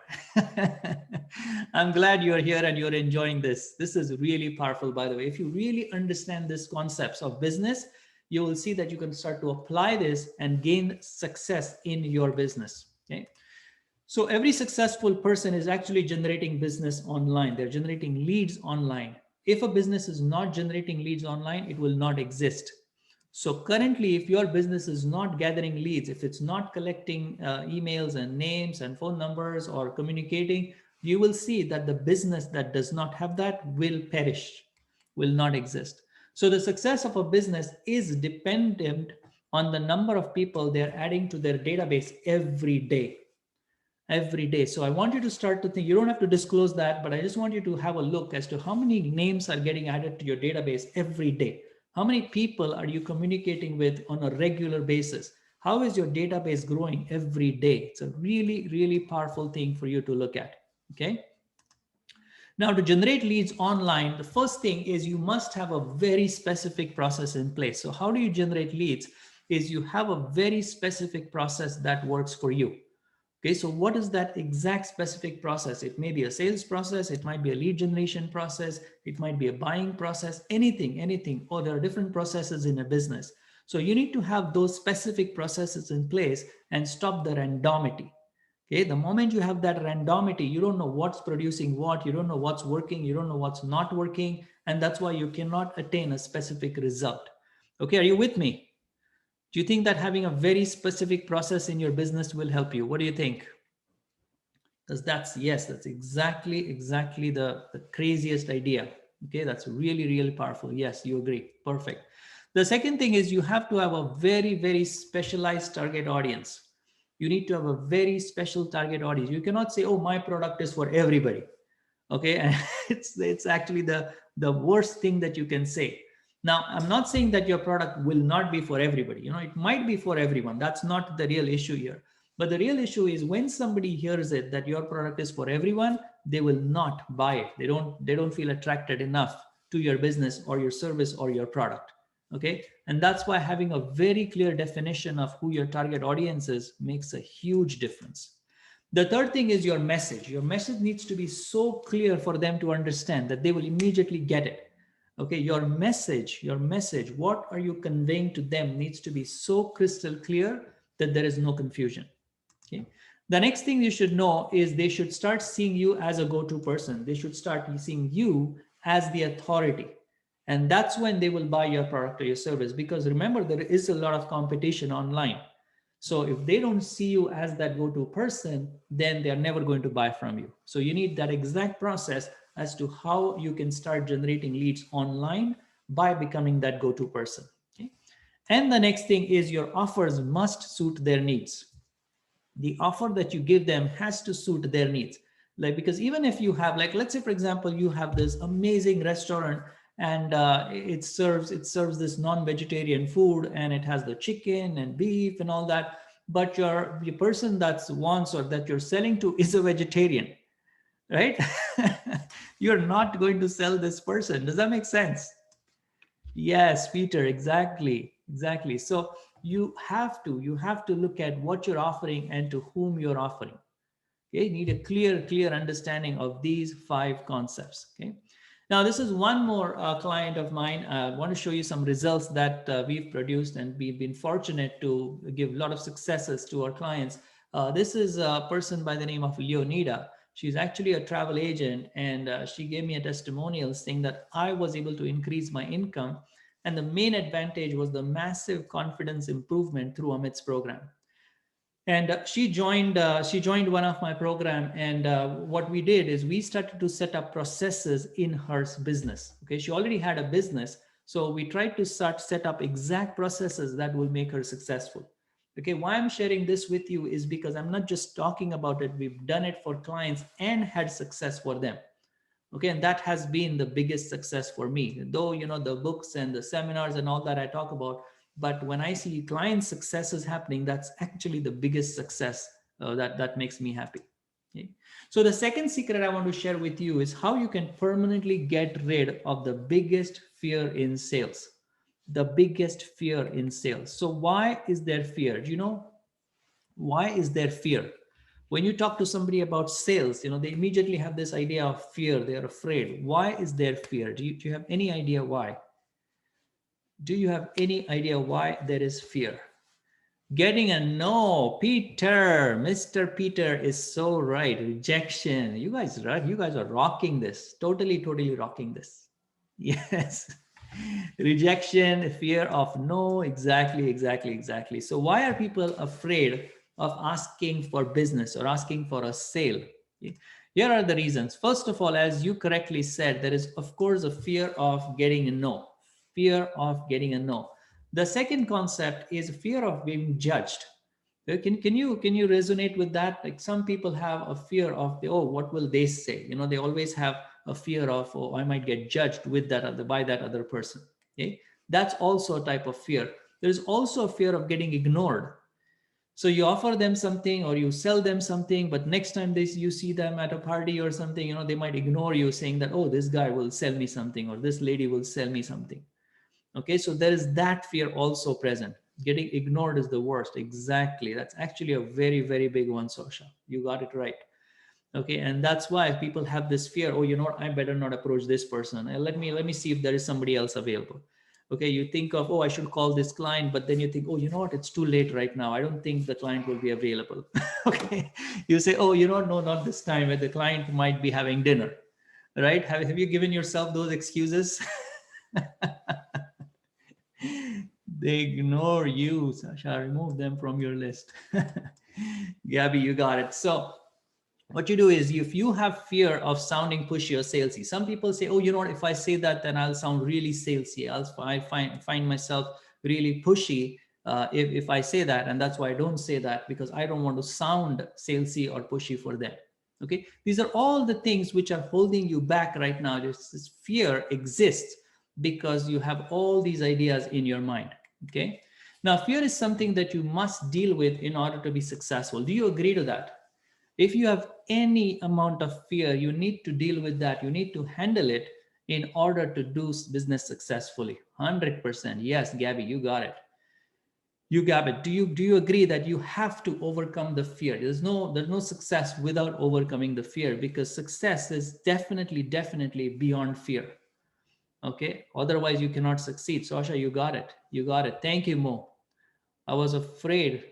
I'm glad you're here and you're enjoying this. This is really powerful, by the way. If you really understand these concepts of business, you will see that you can start to apply this and gain success in your business. Okay. So every successful person is actually generating business online. They're generating leads online. If a business is not generating leads online, it will not exist. So currently, if your business is not gathering leads, if it's not collecting emails and names and phone numbers or communicating, you will see that the business that does not have that will perish, will not exist. So the success of a business is dependent on the number of people they're adding to their database every day. Every day. So I want you to start to think, you don't have to disclose that, but I just want you to have a look as to how many names are getting added to your database every day. How many people are you communicating with on a regular basis? How is your database growing every day? It's a really, really powerful thing for you to look at. Okay. Now, to generate leads online, the first thing is you must have a very specific process in place. So how do you generate leads? Is you have a very specific process that works for you. Okay, so what is that exact specific process? It may be a sales process, it might be a lead generation process, it might be a buying process, anything. Oh, there are different processes in a business. So you need to have those specific processes in place and stop the randomity. Okay, the moment you have that randomity, you don't know what's producing what, you don't know what's working, you don't know what's not working, and that's why you cannot attain a specific result. Okay, are you with me? Do you think that having a very specific process in your business will help you? What do you think? Because yes, that's exactly the craziest idea. Okay, that's really powerful. Yes, you agree. Perfect. The second thing is you have to have a very specialized target audience. You need to have a very special target audience. You cannot say, oh, my product is for everybody. Okay, and it's actually the worst thing that you can say. Now, I'm not saying that your product will not be for everybody. It might be for everyone. That's not the real issue here. But the real issue is when somebody hears it that your product is for everyone, they will not buy it. They don't feel attracted enough to your business or your service or your product. Okay, and that's why having a very clear definition of who your target audience is makes a huge difference. The third thing is your message. Your message needs to be so clear for them to understand that they will immediately get it. Okay, your message, what are you conveying to them needs to be so crystal clear that there is no confusion. Okay. The next thing you should know is they should start seeing you as a go-to person. They should start seeing you as the authority. And that's when they will buy your product or your service. Because remember, there is a lot of competition online. So if they don't see you as that go-to person, then they're never going to buy from you. So you need that exact process as to how you can start generating leads online by becoming that go-to person. Okay? And the next thing is your offers must suit their needs. The offer that you give them has to suit their needs. Like, because even if you have, like, let's say, for example, you have this amazing restaurant and it serves this non-vegetarian food and it has the chicken and beef and all that, but the person that wants or that you're selling to is a vegetarian, right? You're not going to sell this person. Does that make sense? Yes, Peter, exactly. So you have to look at what you're offering and to whom you're offering. Okay, you need a clear understanding of these 5 concepts. Okay. Now, this is one more client of mine. I want to show you some results that we've produced, and we've been fortunate to give a lot of successes to our clients. This is a person by the name of Leonida. She's actually a travel agent, and she gave me a testimonial saying that I was able to increase my income. And the main advantage was the massive confidence improvement through Amit's program. And she joined one of my program, and what we did is we started to set up processes in her business. Okay, she already had a business, so we tried to set up exact processes that will make her successful. Okay, why I'm sharing this with you is because I'm not just talking about it. We've done it for clients and had success for them. Okay, and that has been the biggest success for me, though the books and the seminars and all that I talk about. But when I see client successes happening, that's actually the biggest success that makes me happy. Okay? So the second secret I want to share with you is how you can permanently get rid of the biggest fear in sales. The biggest fear in sales. So why is there fear? Do you know why is there fear? When you talk to somebody about sales, they immediately have this idea of fear. They're afraid. Why is there fear? Do you have any idea why? Do you have any idea why there is fear? Getting a no. Peter, Mr. Peter is so right. Rejection. You guys, right? You guys are rocking this. Totally rocking this. Yes. Rejection, fear of no. Exactly. So why are people afraid of asking for business or asking for a sale? Okay. Here are the reasons. First of all, as you correctly said, there is, of course, a fear of getting a no. Fear of getting a no. The second concept is fear of being judged. Can you resonate with that? Like, some people have a fear of what will they say? They always have a fear of, oh, I might get judged by that other person. Okay, that's also a type of fear. There's also a fear of getting ignored. So you offer them something or you sell them something, but next time you see them at a party or something, they might ignore you, saying that, oh, this guy will sell me something or this lady will sell me something. Okay, so there is that fear also present. Getting ignored is the worst. Exactly. That's actually a very, very big one, Sosha. You got it right. Okay, and that's why people have this fear. Oh, you know what, I better not approach this person. Let me see if there is somebody else available. Okay, you think of, oh, I should call this client, but then you think, oh, you know what, it's too late right now, I don't think the client will be available. Okay, you say, oh, you know what, no, not this time, the client might be having dinner, right? Have you given yourself those excuses? They ignore you, Sasha. Remove them from your list. Gabby, you got it. So what you do is, if you have fear of sounding pushy or salesy, some people say, oh, you know what, if I say that, then I'll sound really salesy. I find myself really pushy if I say that. And that's why I don't say that, because I don't want to sound salesy or pushy for them. Okay. These are all the things which are holding you back right now. This fear exists because you have all these ideas in your mind. Okay. Now, fear is something that you must deal with in order to be successful. Do you agree to that? If you have any amount of fear, you need to deal with that. You need to handle it in order to do business successfully. 100%. Yes, Gabby, you got it. You got it. Do you agree that you have to overcome the fear? There's no success without overcoming the fear, because success is definitely beyond fear. Okay. Otherwise, you cannot succeed. Sasha, you got it. You got it. Thank you, Mo. I was afraid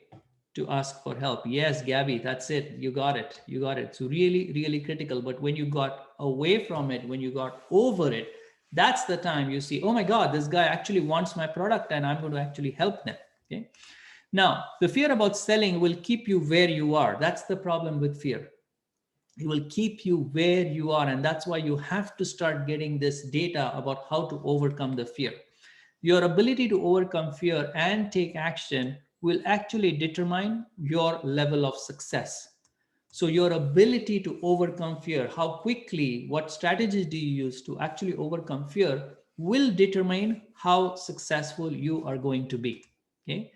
to ask for help. Yes, Gabby, that's it. You got it. You got it. So really critical. But when you got away from it, when you got over it, that's the time you see, oh my God, this guy actually wants my product and I'm going to actually help them. Okay. Now, the fear about selling will keep you where you are. That's the problem with fear. It will keep you where you are. And that's why you have to start getting this data about how to overcome the fear. Your ability to overcome fear and take action will actually determine your level of success. So your ability to overcome fear, how quickly, what strategies do you use to actually overcome fear, will determine how successful you are going to be. Okay?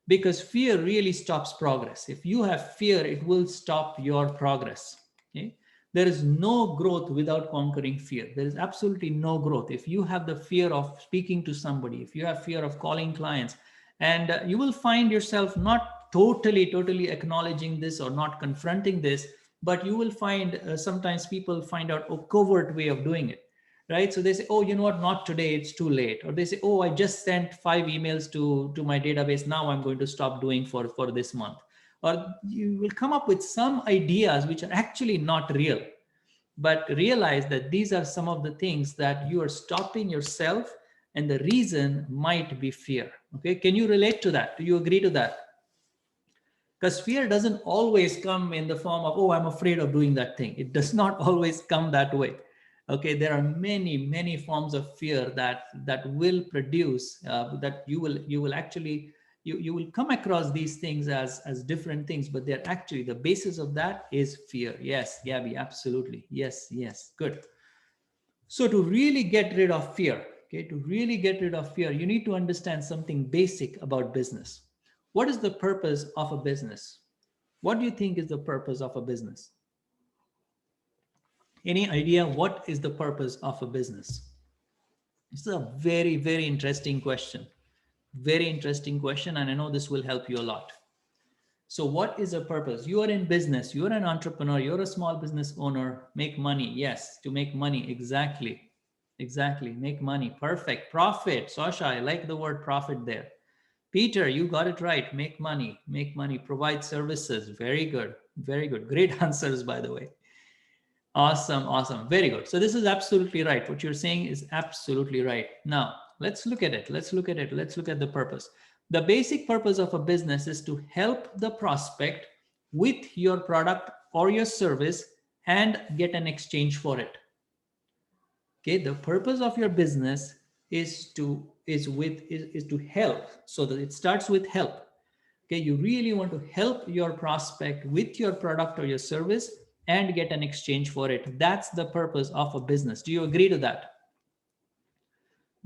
Because fear really stops progress. If you have fear, it will stop your progress. Okay? There is no growth without conquering fear. There is absolutely no growth. If you have the fear of speaking to somebody, if you have fear of calling clients, and you will find yourself not totally acknowledging this or not confronting this, but you will find sometimes people find out a covert way of doing it, right? So they say, oh, you know what, not today, it's too late. Or they say, oh, I just sent 5 emails to my database, now I'm going to stop doing for this month. Or you will come up with some ideas which are actually not real, but realize that these are some of the things that you are stopping yourself, and the reason might be fear. Okay, can you relate to that? Do you agree to that? Because fear doesn't always come in the form of, oh, I'm afraid of doing that thing. It does not always come that way. Okay, there are many forms of fear that will produce that you will actually you will come across these things as different things, but they're actually, the basis of that is fear. Yes, Gabby, absolutely. Yes, good. So to really get rid of fear, okay, to really get rid of fear, you need to understand something basic about business. What is the purpose of a business? What do you think is the purpose of a business? Any idea what is the purpose of a business? It's a very interesting question. Very interesting question, and I know this will help you a lot. So what is a purpose? You are in business, you're an entrepreneur, you're a small business owner, make money. Yes, to make money. Exactly. Make money. Perfect. Profit. Sasha, I like the word profit there. Peter, you got it right. Make money, provide services. Very good. Great answers, by the way. Awesome. Very good. So this is absolutely right. What you're saying is absolutely right. Now, let's look at it. Let's look at the purpose. The basic purpose of a business is to help the prospect with your product or your service and get an exchange for it. Okay, the purpose of your business is to help. So that it starts with help. Okay, you really want to help your prospect with your product or your service and get an exchange for it. That's the purpose of a business. Do you agree to that?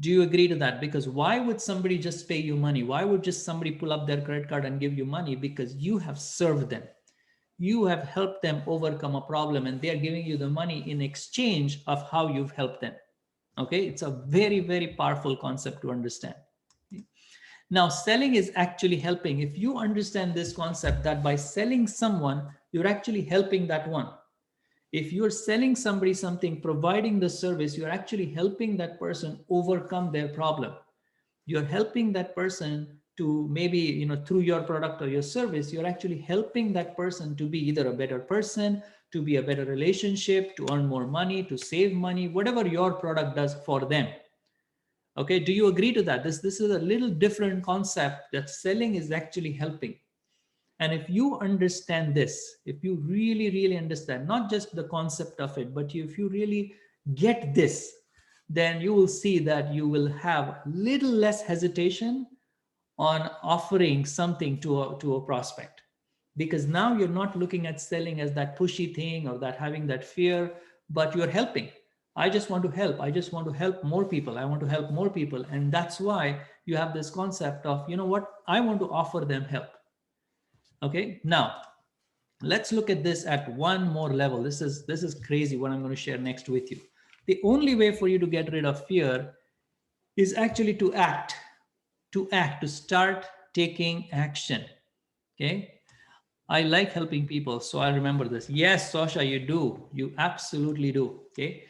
Do you agree to that? Because why would somebody just pay you money? Why would just somebody pull up their credit card and give you money? Because you have served them. You have helped them overcome a problem, and they're giving you the money in exchange of how you've helped them. Okay, it's a very powerful concept to understand. Now, selling is actually helping. If you understand this concept that by selling someone, you're actually helping that one. If you're selling somebody something, providing the service, you're actually helping that person overcome their problem. You're helping that person to maybe, through your product or your service, you're actually helping that person to be either a better person, to be a better relationship, to earn more money, to save money, whatever your product does for them. Okay, do you agree to that? This is a little different concept, that selling is actually helping. And if you understand this, if you really, really understand, not just the concept of it, but if you really get this, then you will see that you will have little less hesitation on offering something to a prospect. Because now you're not looking at selling as that pushy thing or that having that fear, but you're helping. I just want to help. I just want to help more people. I want to help more people. And that's why you have this concept of, you know what, I want to offer them help. Okay, now let's look at this at one more level. This is crazy what I'm going to share next with you. The only way for you to get rid of fear is actually to start taking action. Okay, I like helping people, so I remember this. Yes, Sasha, you do. You absolutely do. Okay.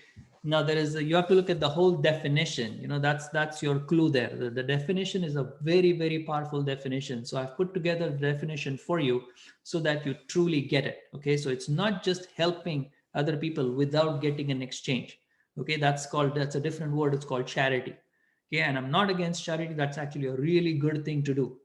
Now you have to look at the whole definition. That's your clue there. The definition is a very, very powerful definition. So I've put together the definition for you so that you truly get it. Okay. So it's not just helping other people without getting an exchange. Okay. That's a different word. It's called charity. Okay. And I'm not against charity. That's actually a really good thing to do.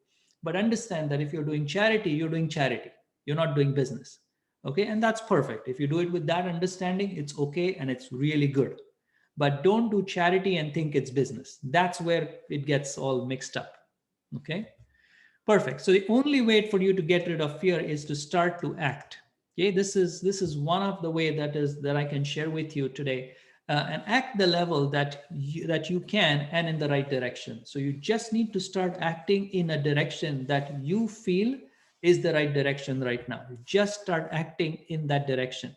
But understand that if you're doing charity, you're doing charity. You're not doing business. Okay, and that's perfect. If you do it with that understanding, it's okay and it's really good. But don't do charity and think it's business. That's where it gets all mixed up. Okay, perfect. So the only way for you to get rid of fear is to start to act. Okay, this is one of the way that I can share with you today. And act the level that you can and in the right direction. So you just need to start acting in a direction that you feel is the right direction right now. Just start acting in that direction.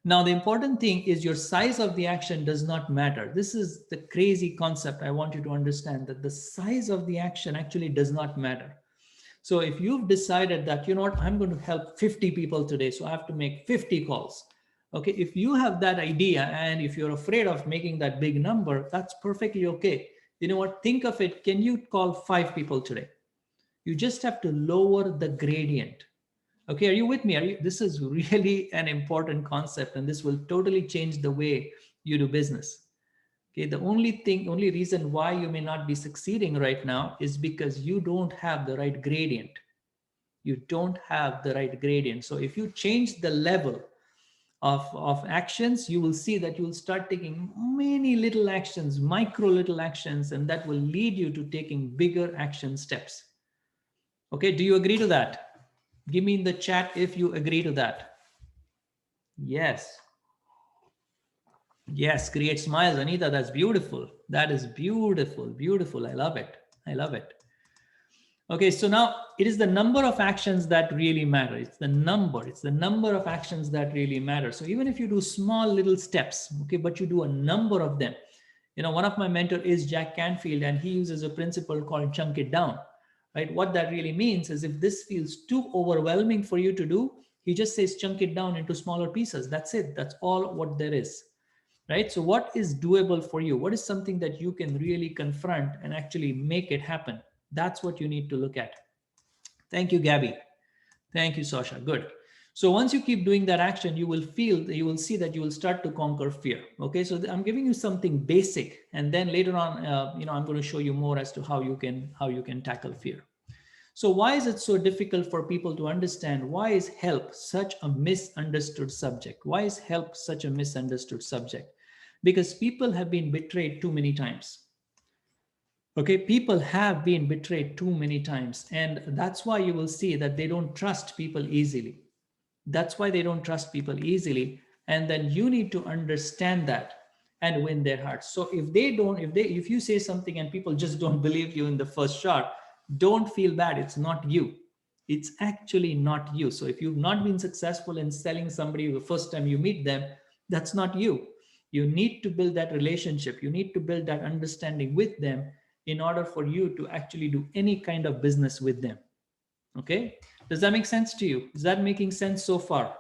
Now, the important thing is your size of the action does not matter. This is the crazy concept I want you to understand, that the size of the action actually does not matter. So if you've decided that, you know what, I'm going to help 50 people today, so I have to make 50 calls. Okay, if you have that idea and if you're afraid of making that big number, that's perfectly okay. You know what, think of it, can you call 5 people today? You just have to lower the gradient. Okay, are you with me? This is really an important concept, and this will totally change the way you do business. Okay, the only reason why you may not be succeeding right now is because you don't have the right gradient. You don't have the right gradient. So if you change the level of actions, you will see that you will start taking many little actions, micro little actions, and that will lead you to taking bigger action steps. Okay, do you agree to that? Give me in the chat if you agree to that. Yes. Yes, create smiles, Anita. That's beautiful. That is beautiful, beautiful. I love it. I love it. Okay, so now it is the number of actions that really matter. It's the number of actions that really matter. So even if you do small little steps, okay, but you do a number of them. One of my mentors is Jack Canfield, and he uses a principle called chunk it down. Right? What that really means is if this feels too overwhelming for you to do, he just says chunk it down into smaller pieces. That's it. That's all what there is. Right? So what is doable for you? What is something that you can really confront and actually make it happen? That's what you need to look at. Thank you, Gabby. Thank you, Sasha. Good. So once you keep doing that action, you will see that you will start to conquer fear. Okay, so I'm giving you something basic, and then later on, I'm going to show you more as to how you can tackle fear. So why is it so difficult for people to understand? Why is help such a misunderstood subject? Why is help such a misunderstood subject? Because people have been betrayed too many times. Okay, people have been betrayed too many times, and that's why you will see that they don't trust people easily. That's why they don't trust people easily, and then you need to understand that and win their hearts. So if you say something and people just don't believe you in the first shot, don't feel bad. It's not you. It's actually not you. So if you've not been successful in selling somebody the first time you meet them, that's not you. You need to build that relationship. You need to build that understanding with them. in order for you to actually do any kind of business with them. Okay, does that make sense to you? Is that making sense so far?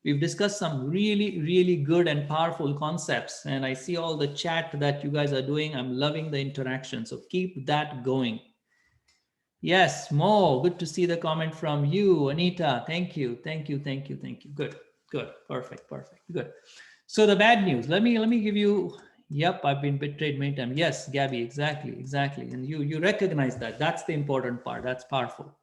We've discussed some really, really good and powerful concepts, and I see all the chat that you guys are doing. I'm loving the interaction, so keep that going. Yes, Mo, good to see the comment from you. Anita, thank you, thank you, thank you, thank you. Good, good, perfect, perfect, good. So the bad news, let me give you, yep, I've been betrayed many times. Yes, Gabby, exactly, exactly. And you recognize that. That's the important part. That's powerful.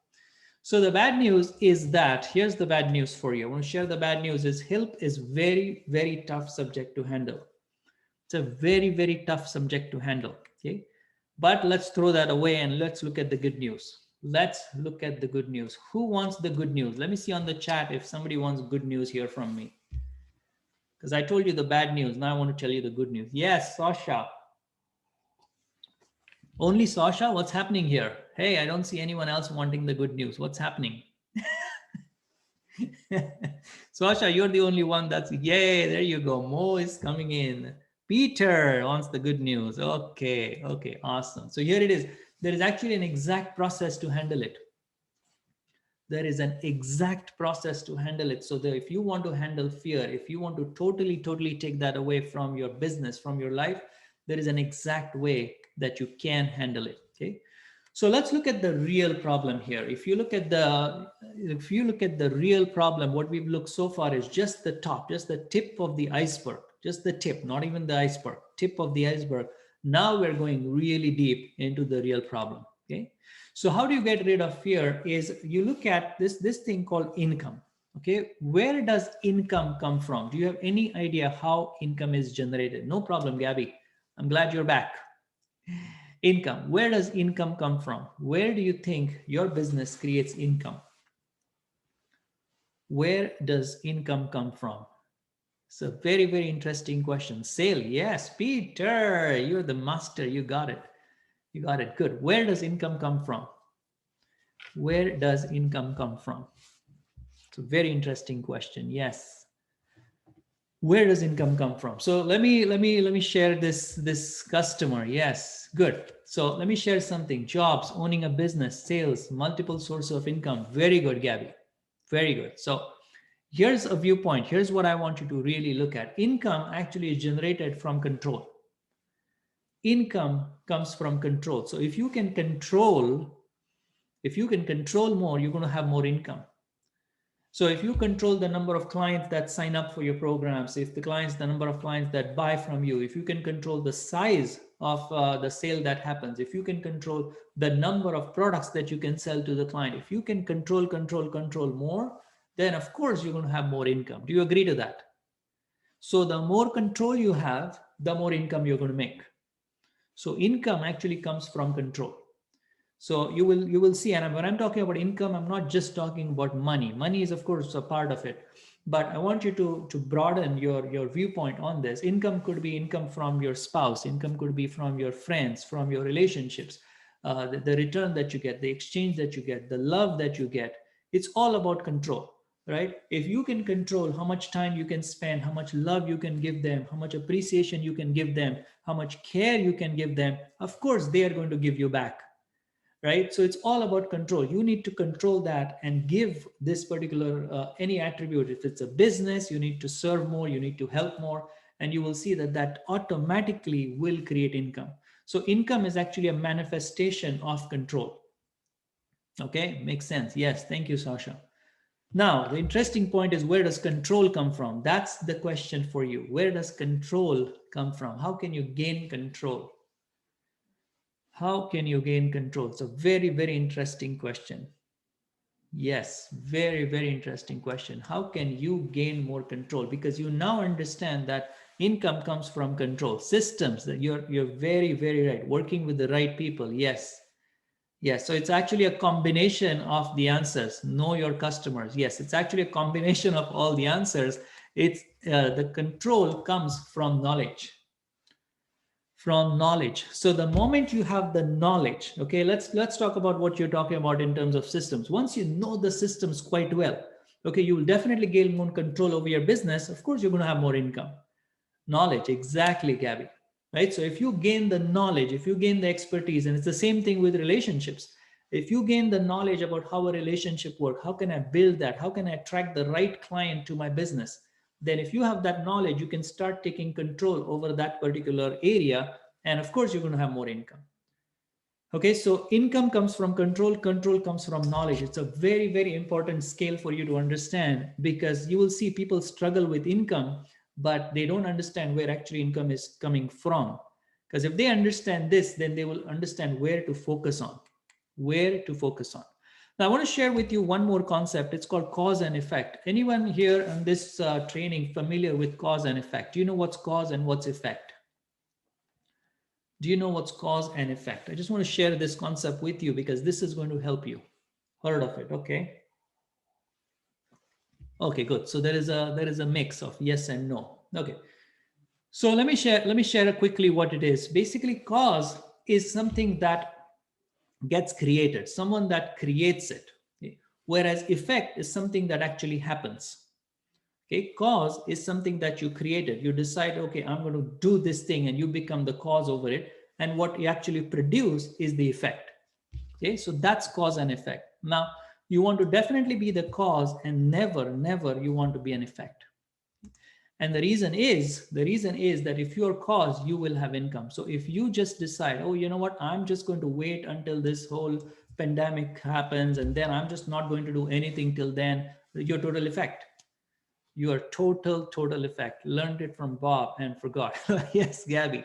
So the bad news is that, here's the bad news for you. I want to share the bad news is help is very, very tough subject to handle. It's a very, very tough subject to handle. Okay. But let's throw that away and let's look at the good news. Let's look at the good news. Who wants the good news? Let me see on the chat if somebody wants good news here from me. Because I told you the bad news. Now I want to tell you the good news. Yes, Sasha. Only Sasha? What's happening here? Hey, I don't see anyone else wanting the good news. What's happening? Sasha, you're the only one that's, yay, there you go. Mo is coming in. Peter wants the good news. Okay, okay, awesome. So here it is. There is actually an exact process to handle it. There is an exact process to handle it. So that if you want to handle fear, if you want to totally take that away from your business, from your life, there is an exact way that you can handle it. Okay. So let's look at the real problem here. If you look at the real problem, what we've looked so far is just the top, just the tip of the iceberg, just the tip, not even the iceberg, tip of the iceberg. Now we're going really deep into the real problem. Okay. So how do you get rid of fear is you look at this thing called income. Okay. Where does income come from? Do you have any idea how income is generated? No problem, Gabby. I'm glad you're back. Income. Where does income come from? Where do you think your business creates income? Where does income come from? It's a very, very interesting question. Sale. Yes, Peter, you're the master. You got it. You got it. Good. Where does income come from? Where does income come from? It's a very interesting question. Yes. Where does income come from? So let me share this customer. Yes, good. So let me share something. Jobs, owning a business, sales, multiple sources of income. Very good, Gabby. Very good. So here's a viewpoint. Here's what I want you to really look at. Income actually is generated from control. Income comes from control. So if you can control more, you're going to have more income. So if you control the number of clients that sign up for your programs, if the number of clients that buy from you, if you can control the size of the sale that happens, if you can control the number of products that you can sell to the client, if you can control more, then of course you're going to have more income. Do you agree to that? So the more control you have, the more income you're going to make. So income actually comes from control. So you will see, and when I'm talking about income, I'm not just talking about money. Money is of course a part of it, but I want you to broaden your viewpoint on this. Income could be income from your spouse. Income could be from your friends, from your relationships, the return that you get, the exchange that you get, the love that you get. It's all about control, right? If you can control how much time you can spend, how much love you can give them, how much appreciation you can give them, how much care you can give them, of course they are going to give you back. Right? So it's all about control. You need to control that and give this particular, any attribute. If it's a business, you need to serve more, you need to help more, and you will see that automatically will create income. So income is actually a manifestation of control. Okay, makes sense. Yes, thank you, Sasha. Now, the interesting point is, where does control come from? That's the question for you. Where does control come from? How can you gain control? How can you gain control? It's a very, very interesting question. Yes, very, very interesting question. How can you gain more control? Because you now understand that income comes from control. Systems, that you're very, very right. Working with the right people. Yes. Yes. So it's actually a combination of the answers. Know your customers. Yes, it's actually a combination of all the answers. It's the control comes from knowledge. From knowledge. So the moment you have the knowledge, okay, let's talk about what you're talking about in terms of systems. Once you know the systems quite well, okay, you will definitely gain more control over your business. Of course, you're going to have more income. Knowledge, exactly, Gabby. right? So if you gain the knowledge, if you gain the expertise, and it's the same thing with relationships. If you gain the knowledge about how a relationship works, how can I build that? How can I attract the right client to my business? Then if you have that knowledge, you can start taking control over that particular area. And of course, you're going to have more income. Okay, so income comes from control, control comes from knowledge. It's a very, very important scale for you to understand, because you will see people struggle with income, but they don't understand where actually income is coming from. Because if they understand this, then they will understand where to focus on, where to focus on. Now, I want to share with you one more concept. It's called cause and effect. Anyone here on this training familiar with cause and effect? Do you know what's cause and what's effect? Do you know what's cause and effect? I just want to share this concept with you because this is going to help you. Heard of it? Okay. Okay, good. So there is a mix of yes and no. Okay. So let me share quickly what it is. Basically, cause is something that gets created, someone that creates it. Okay? Whereas effect is something that actually happens. Okay, cause is something that you created. You decide, okay, I'm going to do this thing, and you become the cause over it. And what you actually produce is the effect. Okay, so that's cause and effect. Now, you want to definitely be the cause, and never, never you want to be an effect. And the reason is that if you're cause, you will have income. So if you just decide, oh, you know what, I'm just going to wait until this whole pandemic happens, and then I'm just not going to do anything till then, your total effect. Your total effect. Learned it from Bob and forgot. Yes, Gabby,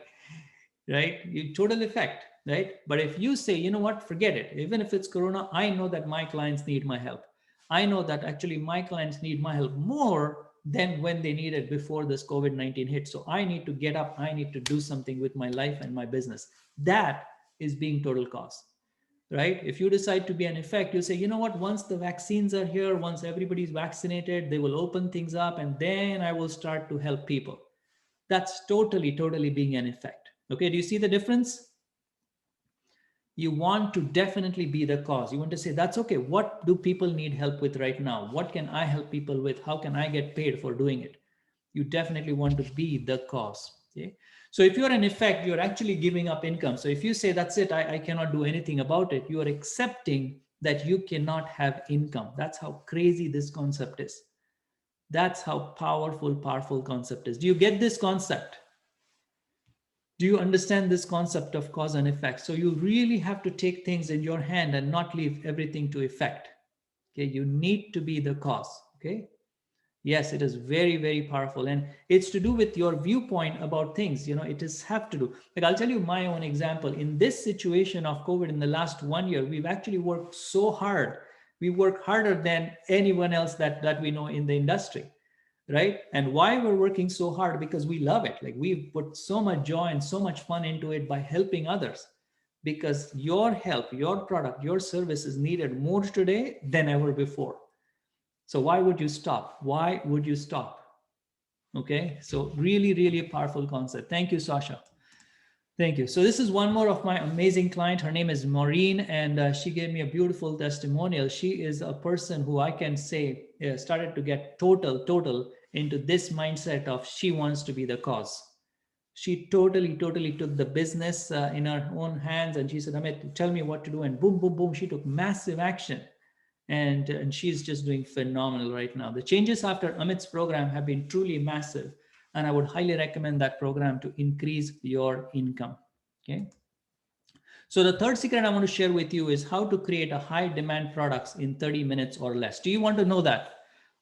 right? You total effect, right? But if you say, you know what, forget it. Even if it's Corona, I know that my clients need my help. I know that actually my clients need my help more than when they needed before this COVID-19 hit. So I need to get up. I need to do something with my life and my business. That is being total cause, right? If you decide to be an effect, you say, you know what, once the vaccines are here, once everybody's vaccinated, they will open things up, and then I will start to help people. That's totally being an effect. Okay, do you see the difference? You want to definitely be the cause. You want to say, that's okay. What do people need help with right now? What can I help people with? How can I get paid for doing it? You definitely want to be the cause. Okay. So if you're an effect, you're actually giving up income. So if you say, that's it, I cannot do anything about it, you are accepting that you cannot have income. That's how crazy this concept is. That's how powerful concept is. Do you get this concept? Do you understand this concept of cause and effect? So you really have to take things in your hand and not leave everything to effect. Okay, you need to be the cause. Okay. Yes, it is very powerful, and it's to do with your viewpoint about things. It is have to do. Like, I'll tell you my own example. In this situation of COVID in the last 1 year, we've actually worked so hard. We work harder than anyone else that we know in the industry, right? And why we're working so hard? Because we love it. Like, we've put so much joy and so much fun into it by helping others. Because your help, your product, your service is needed more today than ever before. So why would you stop? Why would you stop? Okay, so really a powerful concept. Thank you, Sasha. Thank you. So this is one more of my amazing client. Her name is Maureen, and she gave me a beautiful testimonial. She is a person who I can say started to get total into this mindset of she wants to be the cause. She totally took the business in her own hands, and she said, Amit, tell me what to do. And boom, she took massive action. And she's just doing phenomenal right now. The changes after Amit's program have been truly massive, and I would highly recommend that program to increase your income. Okay. So the third secret I want to share with you is how to create a high demand products in 30 minutes or less. Do you want to know that,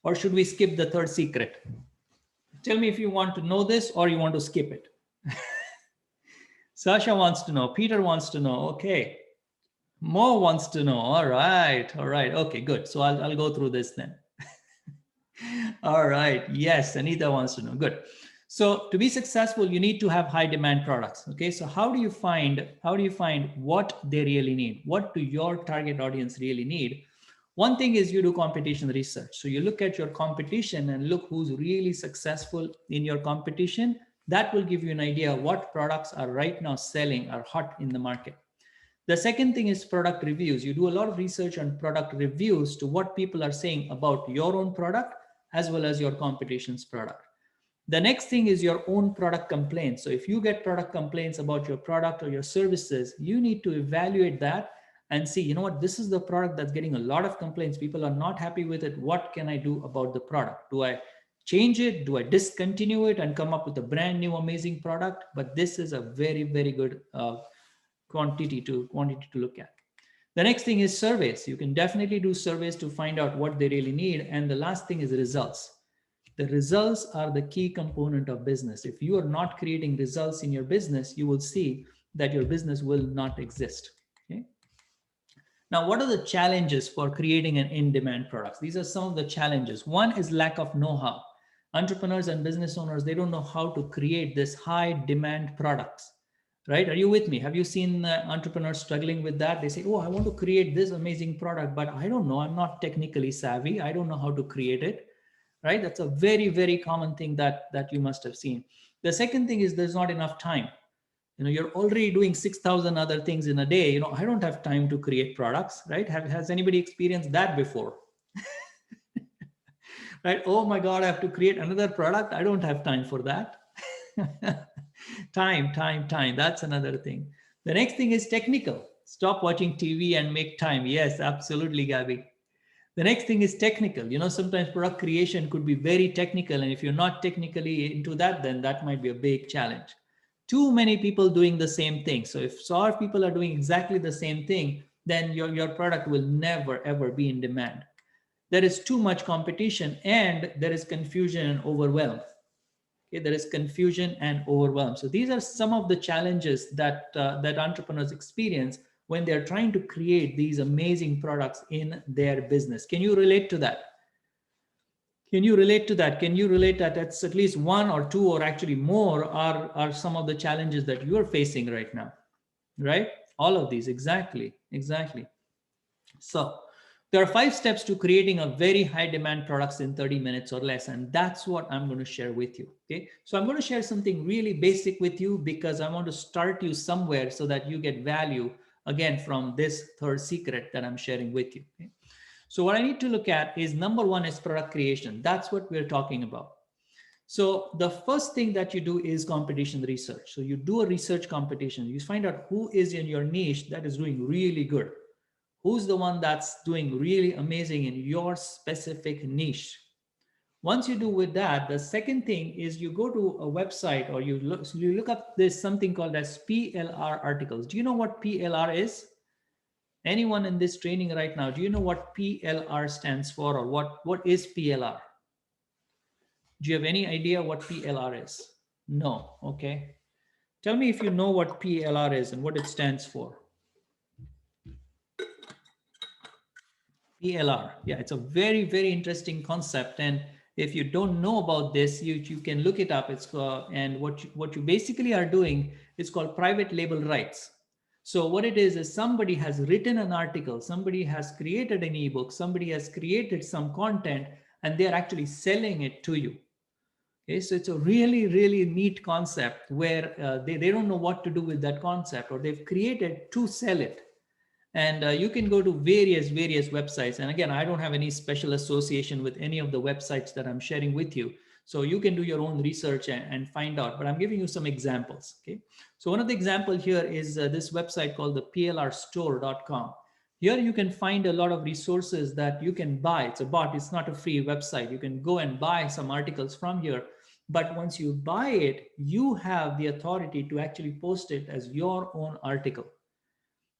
or should we skip the third secret? Tell me if you want to know this or you want to skip it. Sasha wants to know. Peter wants to know. Okay. Mo wants to know. All right. Okay, good. So I'll go through this then. All right. Yes, Anita wants to know. Good. So to be successful, you need to have high demand products. Okay. So how do you find what they really need? What do your target audience really need? One thing is you do competition research. So you look at your competition and look who's really successful in your competition. That will give you an idea what products are right now selling, are hot in the market. The second thing is product reviews. You do a lot of research on product reviews to what people are saying about your own product as well as your competition's product. The next thing is your own product complaints. So if you get product complaints about your product or your services, you need to evaluate that and see, you know what, this is the product that's getting a lot of complaints. People are not happy with it. What can I do about the product? Do I change it? Do I discontinue it and come up with a brand new amazing product? But this is a very, very good quantity to look at. The next thing is surveys. You can definitely do surveys to find out what they really need. And the last thing is results. The results are the key component of business. If you are not creating results in your business, you will see that your business will not exist. Okay. Now, what are the challenges for creating an in-demand product? These are some of the challenges. One is lack of know-how. Entrepreneurs and business owners, they don't know how to create this high demand products, right? Are you with me? Have you seen entrepreneurs struggling with that? They say, oh, I want to create this amazing product, but I don't know. I'm not technically savvy. I don't know how to create it, right? That's a very, very common thing that you must have seen. The second thing is there's not enough time. You know, you're already doing 6,000 other things in a day. You know, I don't have time to create products, right? Has anybody experienced that before? Right? Oh my God, I have to create another product. I don't have time for that. Time. That's another thing. The next thing is technical. Stop watching TV and make time. Yes, absolutely, Gabby. The next thing is technical. You know, sometimes product creation could be very technical. And if you're not technically into that, then that might be a big challenge. Too many people doing the same thing. So if people are doing exactly the same thing, then your product will never, ever be in demand. There is too much competition and there is confusion and overwhelm. Okay, there is confusion and overwhelm. So these are some of the challenges that entrepreneurs experience when they're trying to create these amazing products in their business. Can you relate to that? Can you relate to that? Can you relate that that's at least one or two or actually more are some of the challenges that you're facing right now, right? All of these, exactly. So there are 5 steps to creating a very high demand products in 30 minutes or less. And that's what I'm going to share with you. Okay. So I'm going to share something really basic with you because I want to start you somewhere so that you get value again from this third secret that I'm sharing with you. Okay? So what I need to look at is number 1 is product creation. That's what we're talking about. So the first thing that you do is competition research. So you do a research competition. You find out who is in your niche that is doing really good. Who's the one that's doing really amazing in your specific niche? Once you do with that, the second thing is you go to a website or you look up this something called as PLR articles. Do you know what PLR is? Anyone in this training right now, do you know what PLR stands for or what is PLR? Do you have any idea what PLR is? No. Okay. Tell me if you know what PLR is and what it stands for. PLR. Yeah, it's a very, very interesting concept. And if you don't know about this, you can look it up. It's and what you basically are doing is called private label rights. So what it is somebody has written an article, somebody has created an ebook, somebody has created some content, and they're actually selling it to you. Okay, so it's a really, really neat concept where they don't know what to do with that concept or they've created to sell it. And you can go to various websites. And again, I don't have any special association with any of the websites that I'm sharing with you. So you can do your own research and find out, but I'm giving you some examples. Okay. So one of the examples here is this website called the plrstore.com. Here you can find a lot of resources that you can buy. It's a bot, it's not a free website. You can go and buy some articles from here. But once you buy it, you have the authority to actually post it as your own article.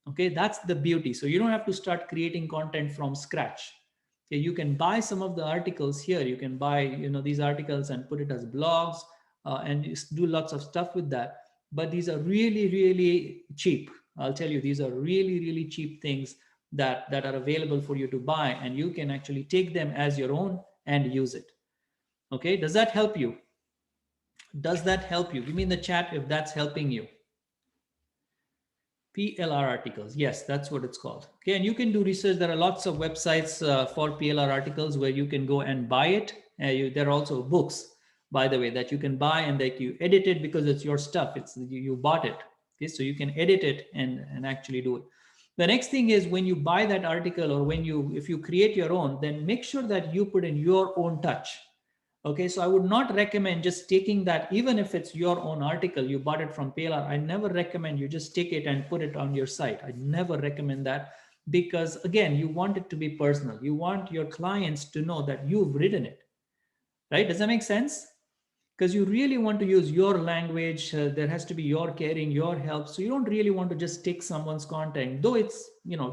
Okay, that's the beauty. So you don't have to start creating content from scratch. Okay, you can buy some of the articles here. You can buy, these articles and put it as blogs and do lots of stuff with that. But these are really, really cheap. I'll tell you, these are really, really cheap things that are available for you to buy, and you can actually take them as your own and use it. Okay, does that help you? Does that help you? Give me in the chat if that's helping you. PLR articles. Yes, that's what it's called. Okay, and you can do research. There are lots of websites for PLR articles where you can go and buy it. There are also books, by the way, that you can buy and that you edit it because it's your stuff. It's you bought it. Okay, so you can edit it and actually do it. The next thing is when you buy that article or if you create your own, then make sure that you put in your own touch. Okay, so I would not recommend just taking that, even if it's your own article, you bought it from Paylor. I never recommend you just take it and put it on your site. I never recommend that, because again, you want it to be personal. You want your clients to know that you've written it, right? Does that make sense? Because you really want to use your language. There has to be your caring, your help. So you don't really want to just take someone's content, though it's,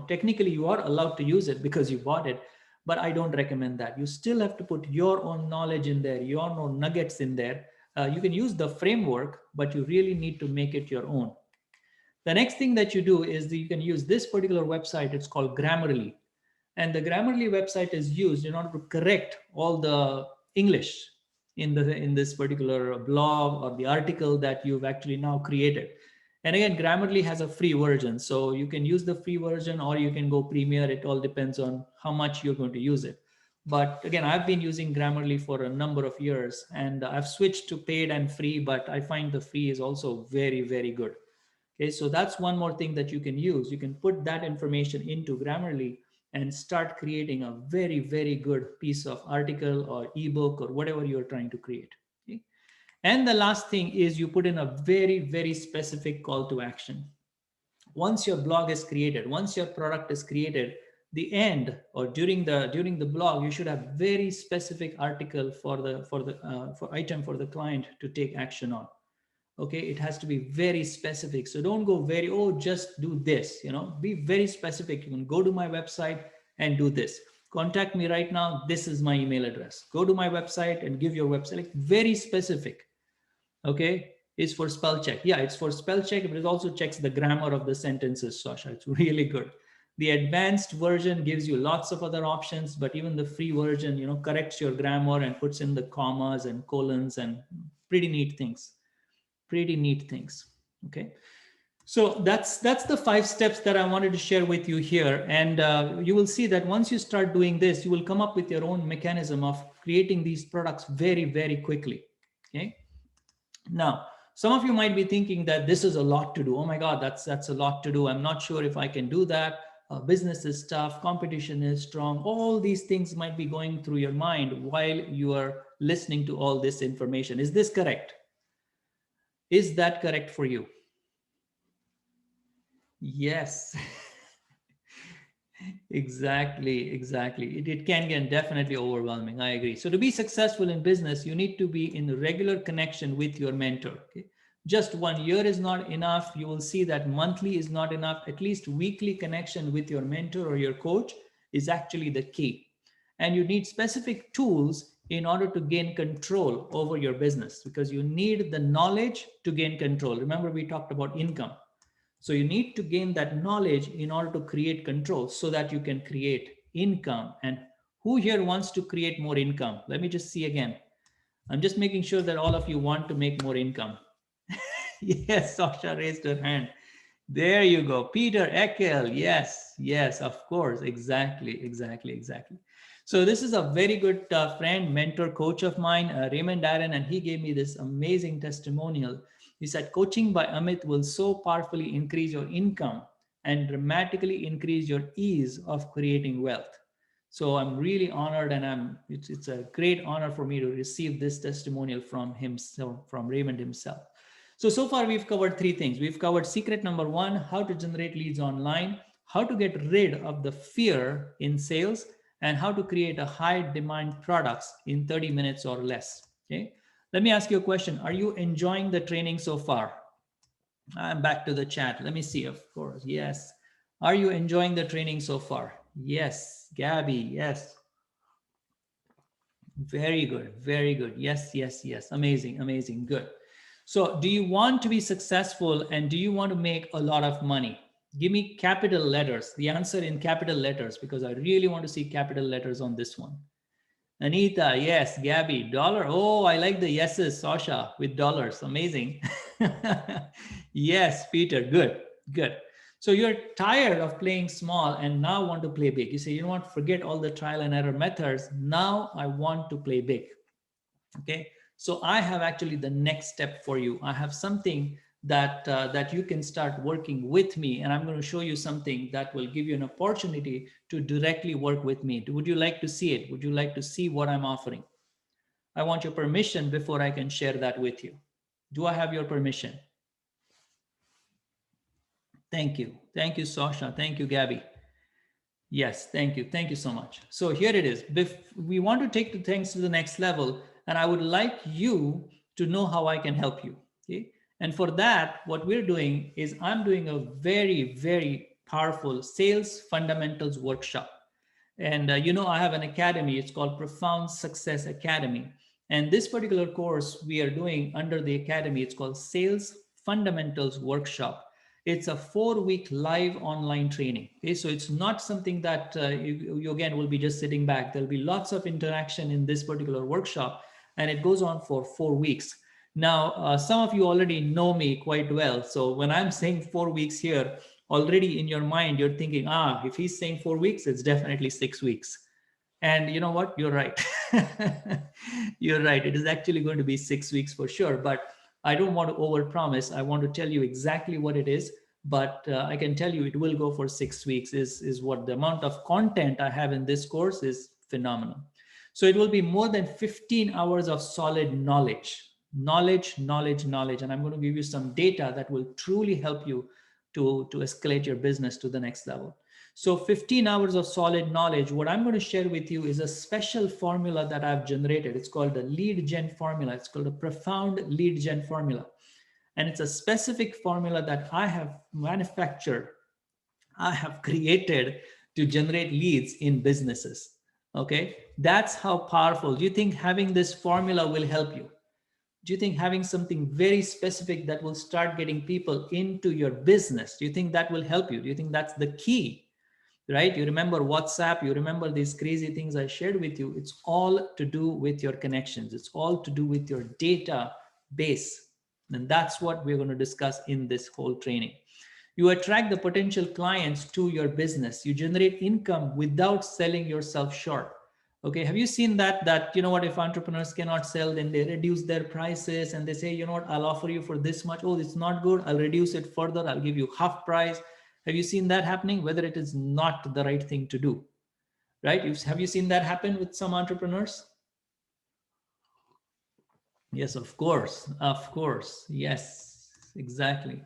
technically you are allowed to use it because you bought it. But I don't recommend that. You still have to put your own knowledge in there, your own nuggets in there. You can use the framework, but you really need to make it your own. The next thing that you do is that you can use this particular website. It's called Grammarly. And the Grammarly website is used in order to correct all the English in this particular blog or the article that you've actually now created. And again, Grammarly has a free version, so you can use the free version or you can go Premier. It all depends on how much you're going to use it. But again, I've been using Grammarly for a number of years, and I've switched to paid and free, but I find the free is also very, very good. Okay, so that's one more thing that you can use. You can put that information into Grammarly and start creating a very, very good piece of article or ebook or whatever you're trying to create. Okay? And the last thing is you put in a very, very specific call to action. Once your blog is created, once your product is created, the end or during the blog, you should have very specific article for item for the client to take action on. Okay, it has to be very specific. So don't go very, oh, just do this, be very specific. You can go to my website and do this. Contact me right now, this is my email address. Go to my website and give your website, like very specific. Okay, it's for spell check. Yeah, it's for spell check, but it also checks the grammar of the sentences, Sasha. It's really good. The advanced version gives you lots of other options, but even the free version, corrects your grammar and puts in the commas and colons and pretty neat things. Pretty neat things. Okay, so that's the 5 steps that I wanted to share with you here. And you will see that once you start doing this, you will come up with your own mechanism of creating these products very, very quickly. Okay, now some of you might be thinking that this is a lot to do. Oh my god, that's a lot to do. I'm not sure if I can do that. Business is tough, competition is strong. All these things might be going through your mind while you are listening to all this information. Is this correct? Is that correct for you? Yes. Exactly. It can get definitely overwhelming. I agree. So to be successful in business, you need to be in regular connection with your mentor. Okay? Just 1 year is not enough. You will see that monthly is not enough. At least weekly connection with your mentor or your coach is actually the key. And you need specific tools in order to gain control over your business, because you need the knowledge to gain control. Remember, we talked about income. So you need to gain that knowledge in order to create control so that you can create income. And who here wants to create more income? Let me just see again. I'm just making sure that all of you want to make more income. Yes, Sasha raised her hand. There you go. Peter Eckel. Yes, of course. Exactly. So this is a very good friend, mentor, coach of mine, Raymond Darren, and he gave me this amazing testimonial. He said, coaching by Amit will so powerfully increase your income and dramatically increase your ease of creating wealth. So I'm really honored, and it's a great honor for me to receive this testimonial from himself, from Raymond himself. So far we've covered 3 things. We've covered secret number 1, how to generate leads online, how to get rid of the fear in sales, and how to create a high demand products in 30 minutes or less. Okay. Let me ask you a question. Are you enjoying the training so far? I'm back to the chat. Let me see, of course. Yes. Are you enjoying the training so far? Yes. Gabby, yes. Very good. Yes. Amazing. Good. So do you want to be successful and do you want to make a lot of money? Give me capital letters, the answer in capital letters, because I really want to see capital letters on this one. Anita, yes. Gabby, dollar. Oh, I like the yeses. Sasha with dollars. Amazing. Yes, Peter. Good. So you're tired of playing small and now want to play big. You say, you know what, forget all the trial and error methods. Now I want to play big. Okay. So I have actually the next step for you. I have something that you can start working with me, and I'm going to show you something that will give you an opportunity to directly work with me. Would you like to see it? Would you like to see what I'm offering? I want your permission before I can share that with you. Do I have your permission? Thank you. Thank you, Sasha. Thank you, Gabby. Yes, thank you. Thank you so much. So here it is. We want to take the things to the next level, and I would like you to know how I can help you. Okay. And for that, what we're doing is I'm doing a very, very powerful sales fundamentals workshop. And I have an academy. It's called Profound Success Academy. And this particular course we are doing under the academy, it's called Sales Fundamentals Workshop. It's a 4-week live online training. Okay, so it's not something that you again will be just sitting back. There'll be lots of interaction in this particular workshop, and it goes on for 4 weeks. Now, some of you already know me quite well. So when I'm saying 4 weeks here, already in your mind, you're thinking, if he's saying 4 weeks, it's definitely 6 weeks. And you know what? You're right. You're right. It is actually going to be 6 weeks for sure. But I don't want to overpromise. I want to tell you exactly what it is. But I can tell you it will go for 6 weeks is what the amount of content I have in this course is phenomenal. So it will be more than 15 hours of solid knowledge. And I'm going to give you some data that will truly help you to escalate your business to the next level. So 15 hours of solid knowledge. What I'm going to share with you is a special formula that I've generated. It's called the lead gen formula. It's called a profound lead gen formula. And it's a specific formula that I have manufactured, I have created to generate leads in businesses. Okay, that's how powerful. Do you think having this formula will help you? Do you think having something very specific that will start getting people into your business, do you think that will help you? Do you think that's the key? Right? You remember WhatsApp, you remember these crazy things I shared with you. It's all to do with your connections. It's all to do with your database. And that's what we're going to discuss in this whole training. You attract the potential clients to your business. You generate income without selling yourself short. Okay, have you seen that you know what, if entrepreneurs cannot sell, then they reduce their prices and they say, you know what, I'll offer you for this much. Oh, it's not good. I'll reduce it further. I'll give you half price. Have you seen that happening? Whether it is not the right thing to do, right? Have you seen that happen with some entrepreneurs? Yes, of course. Of course. Yes, exactly.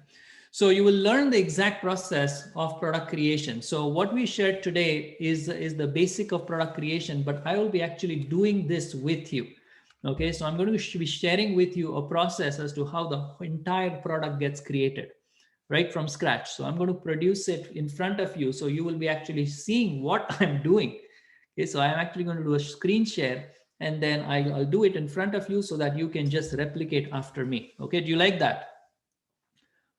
So you will learn the exact process of product creation. So what we shared today is the basic of product creation, but I will be actually doing this with you. Okay, so I'm going to be sharing with you a process as to how the entire product gets created, right, from scratch. So I'm going to produce it in front of you. So you will be actually seeing what I'm doing. Okay, so I'm actually going to do a screen share, and then I'll do it in front of you so that you can just replicate after me. Okay, do you like that?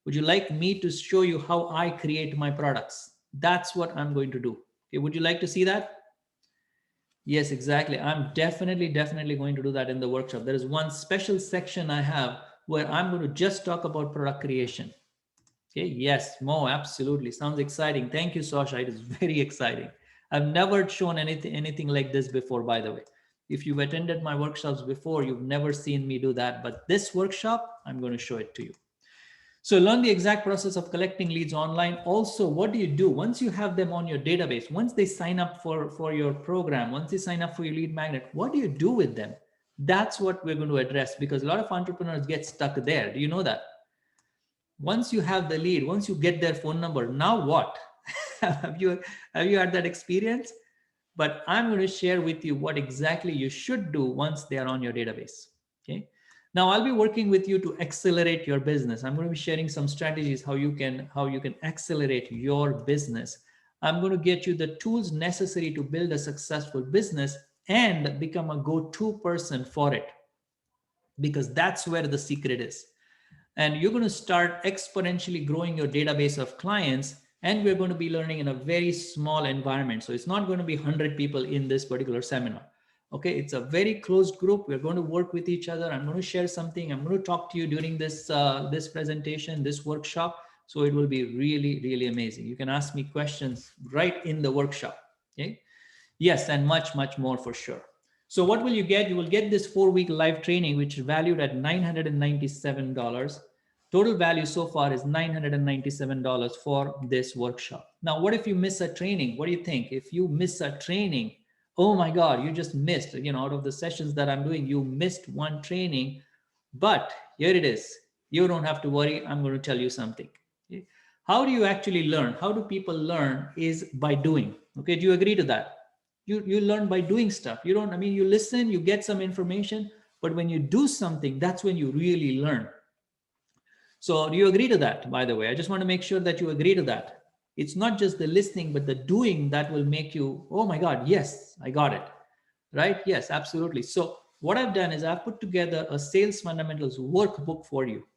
Would you like me to show you how I create my products? That's what I'm going to do. Okay, would you like to see that? Yes, exactly. I'm definitely going to do that in the workshop. There is one special section I have where I'm going to just talk about product creation. Okay, yes, Mo, absolutely. Sounds exciting. Thank you, Sasha. It is very exciting. I've never shown anything like this before, by the way. If you've attended my workshops before, you've never seen me do that. But this workshop, I'm going to show it to you. So learn the exact process of collecting leads online. Also, what do you do once you have them on your database? Once they sign up for your program, once they sign up for your lead magnet, what do you do with them? That's what we're going to address, because a lot of entrepreneurs get stuck there. Do you know that? Once you have the lead, once you get their phone number, now what? have you had that experience? But I'm going to share with you what exactly you should do once they are on your database. Okay. Now I'll be working with you to accelerate your business. I'm going to be sharing some strategies how you can accelerate your business. I'm going to get you the tools necessary to build a successful business and become a go-to person for it, because that's where the secret is. And you're going to start exponentially growing your database of clients, and we're going to be learning in a very small environment. So it's not going to be 100 people in this particular seminar. Okay, it's a very closed group. We're going to work with each other. I'm going to share something. I'm going to talk to you during this this presentation, this workshop. So it will be really amazing. You can ask me questions right in the workshop. Okay, yes, and much more for sure. So what will you get? You will get this 4-week live training, which is valued at $997. Total value so far is $997 for this workshop. Now, what if you miss a training? What do you think? If you miss a training, Oh my God, you just missed, out of the sessions that I'm doing, you missed one training. But here it is. You don't have to worry. I'm going to tell you something. Okay? How do you actually learn? How do people learn is by doing. Okay. Do you agree to that? You learn by doing stuff. You don't, I mean, you listen, you get some information, but when you do something, that's when you really learn. So do you agree to that, by the way? I just want to make sure that you agree to that. It's not just the listening, but the doing that will make you, oh my God, yes, I got it. Right? Yes, absolutely. So what I've done is I've put together a sales fundamentals workbook for you.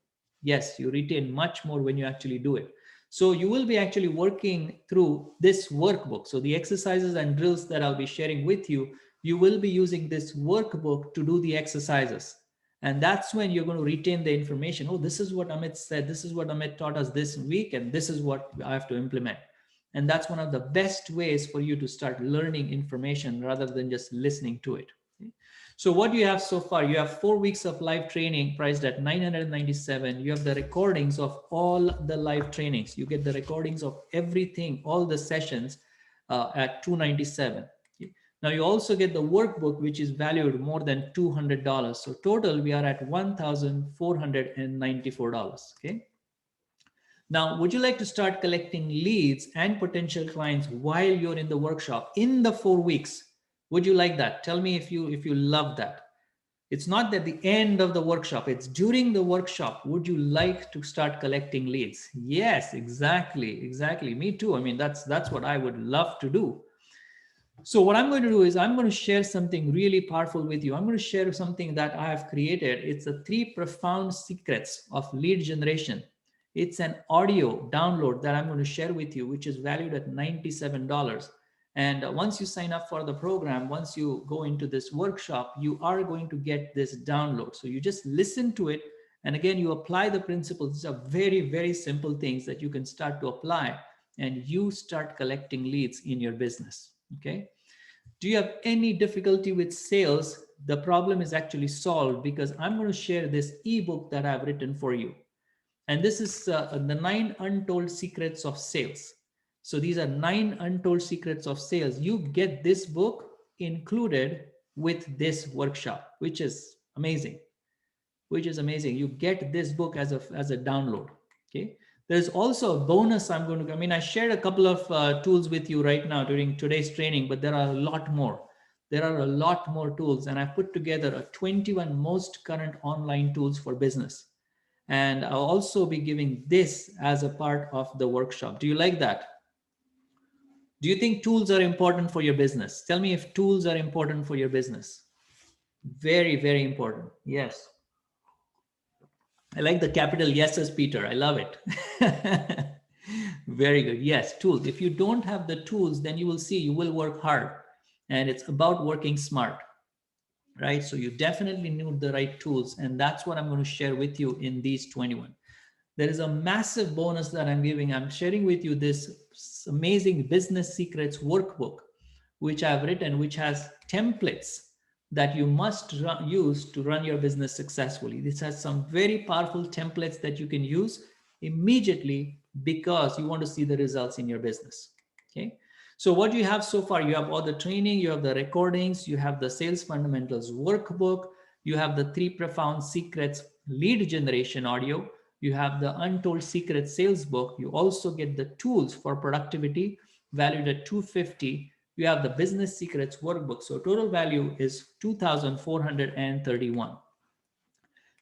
Yes, you retain much more when you actually do it. So you will be actually working through this workbook. So the exercises and drills that I'll be sharing with you, you will be using this workbook to do the exercises. And that's when you're going to retain the information. Oh, this is what Amit said. This is what Amit taught us this week. And this is what I have to implement. And that's one of the best ways for you to start learning information rather than just listening to it. So what do you have so far? You have 4 weeks of live training priced at 997. You have the recordings of all the live trainings. You get the recordings of everything, all the sessions at 297. Now you also get the workbook, which is valued more than $200. So total, we are at $1,494. Okay. Now, would you like to start collecting leads and potential clients while you're in the workshop in the 4 weeks? Would you like that? Tell me if you love that. It's not at the end of the workshop, it's during the workshop. Would you like to start collecting leads? Yes, exactly. Me too. I mean, that's what I would love to do. So what I'm going to do is I'm going to share something really powerful with you. I'm going to share something that I have created. It's the 3 profound secrets of lead generation. It's an audio download that I'm going to share with you, which is valued at $97. And once you sign up for the program, once you go into this workshop, you are going to get this download. So you just listen to it. And again, you apply the principles. These are very, very simple things that you can start to apply, and you start collecting leads in your business. Okay. Do you have any difficulty with sales? The problem is actually solved because I'm going to share this ebook that I've written for you. And this is the 9 untold secrets of sales. So these are 9 untold secrets of sales. You get this book included with this workshop, which is amazing. You get this book as a download. Okay. There's also a bonus I'm going to, I mean, I shared a couple of tools with you right now during today's training, but there are a lot more. There are a lot more tools, and I put together a 21 most current online tools for business. And I'll also be giving this as a part of the workshop. Do you like that? Do you think tools are important for your business? Tell me if tools are important for your business. Very, very important. Yes. I like the capital yeses, Peter. I love it. Very good. Yes, tools. If you don't have the tools, then you will see you will work hard. And it's about working smart, right? So you definitely need the right tools. And that's what I'm going to share with you in these 21. There is a massive bonus that I'm giving. I'm sharing with you this amazing business secrets workbook, which I've written, which has templates that you must use to run your business successfully. This has some very powerful templates that you can use immediately because you want to see the results in your business. Okay. So what you have so far, you have all the training, you have the recordings, you have the sales fundamentals workbook, you have the 3 profound secrets lead generation audio, you have the untold secret sales book. You also get the tools for productivity valued at $250. You have the business secrets workbook. So total value is $2,431.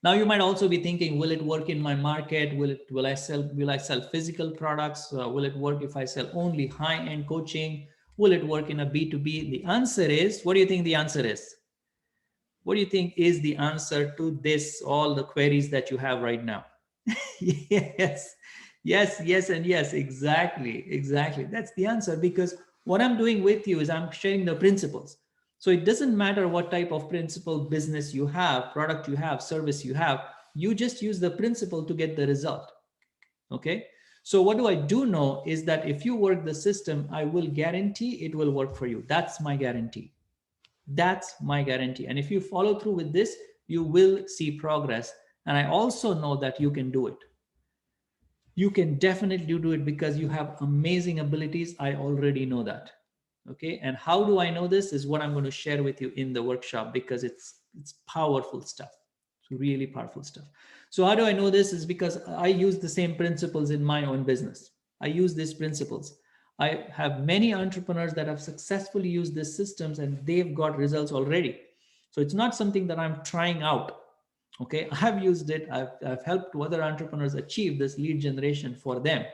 Now you might also be thinking, will it work in my market? Will I sell physical products? Will it work if I sell only high-end coaching? Will it work in a B2B? The answer is, what do you think the answer is? What do you think is the answer to this, all the queries that you have right now? Yes, and yes, exactly. That's the answer, because what I'm doing with you is I'm sharing the principles. So it doesn't matter what type of principle business you have, product you have, service you have, you just use the principle to get the result. Okay. So what do I do know is that if you work the system, I will guarantee it will work for you. That's my guarantee. That's my guarantee. And if you follow through with this, you will see progress. And I also know that you can do it. You can definitely do it because you have amazing abilities. I already know that. Okay, and how do I know this is what I'm going to share with you in the workshop, because it's powerful stuff. It's really powerful stuff. So how do I know this is because I use the same principles in my own business. I use these principles. I have many entrepreneurs that have successfully used these systems and they've got results already. So it's not something that I'm trying out. Okay, I've used it. I've helped other entrepreneurs achieve this lead generation for them.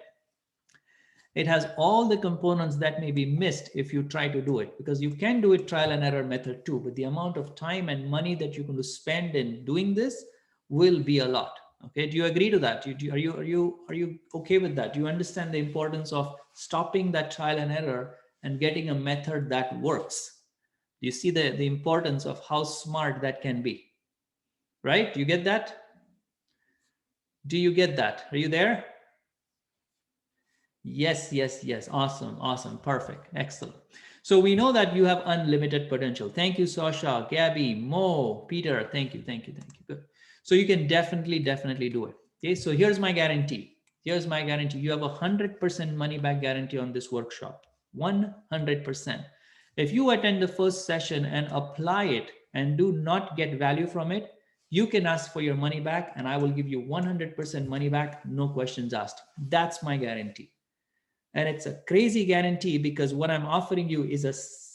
It has all the components that may be missed if you try to do it, because you can do it trial and error method too, but the amount of time and money that you're going to spend in doing this will be a lot. Okay, do you agree to that? Are you okay with that? Do you understand the importance of stopping that trial and error and getting a method that works? Do you see the importance of how smart that can be? Right? Do you get that? Do you get that? Are you there? Yes, yes, yes. Awesome, awesome. Perfect. Excellent. So we know that you have unlimited potential. Thank you, Sasha, Gabby, Mo, Peter. Thank you, thank you, thank you. Good. So you can definitely do it. Okay, so here's my guarantee. Here's my guarantee. You have 100% money back guarantee on this workshop. 100%. If you attend the first session and apply it and do not get value from it, you can ask for your money back and I will give you 100% money back, no questions asked. That's my guarantee. And it's a crazy guarantee because what I'm offering you is a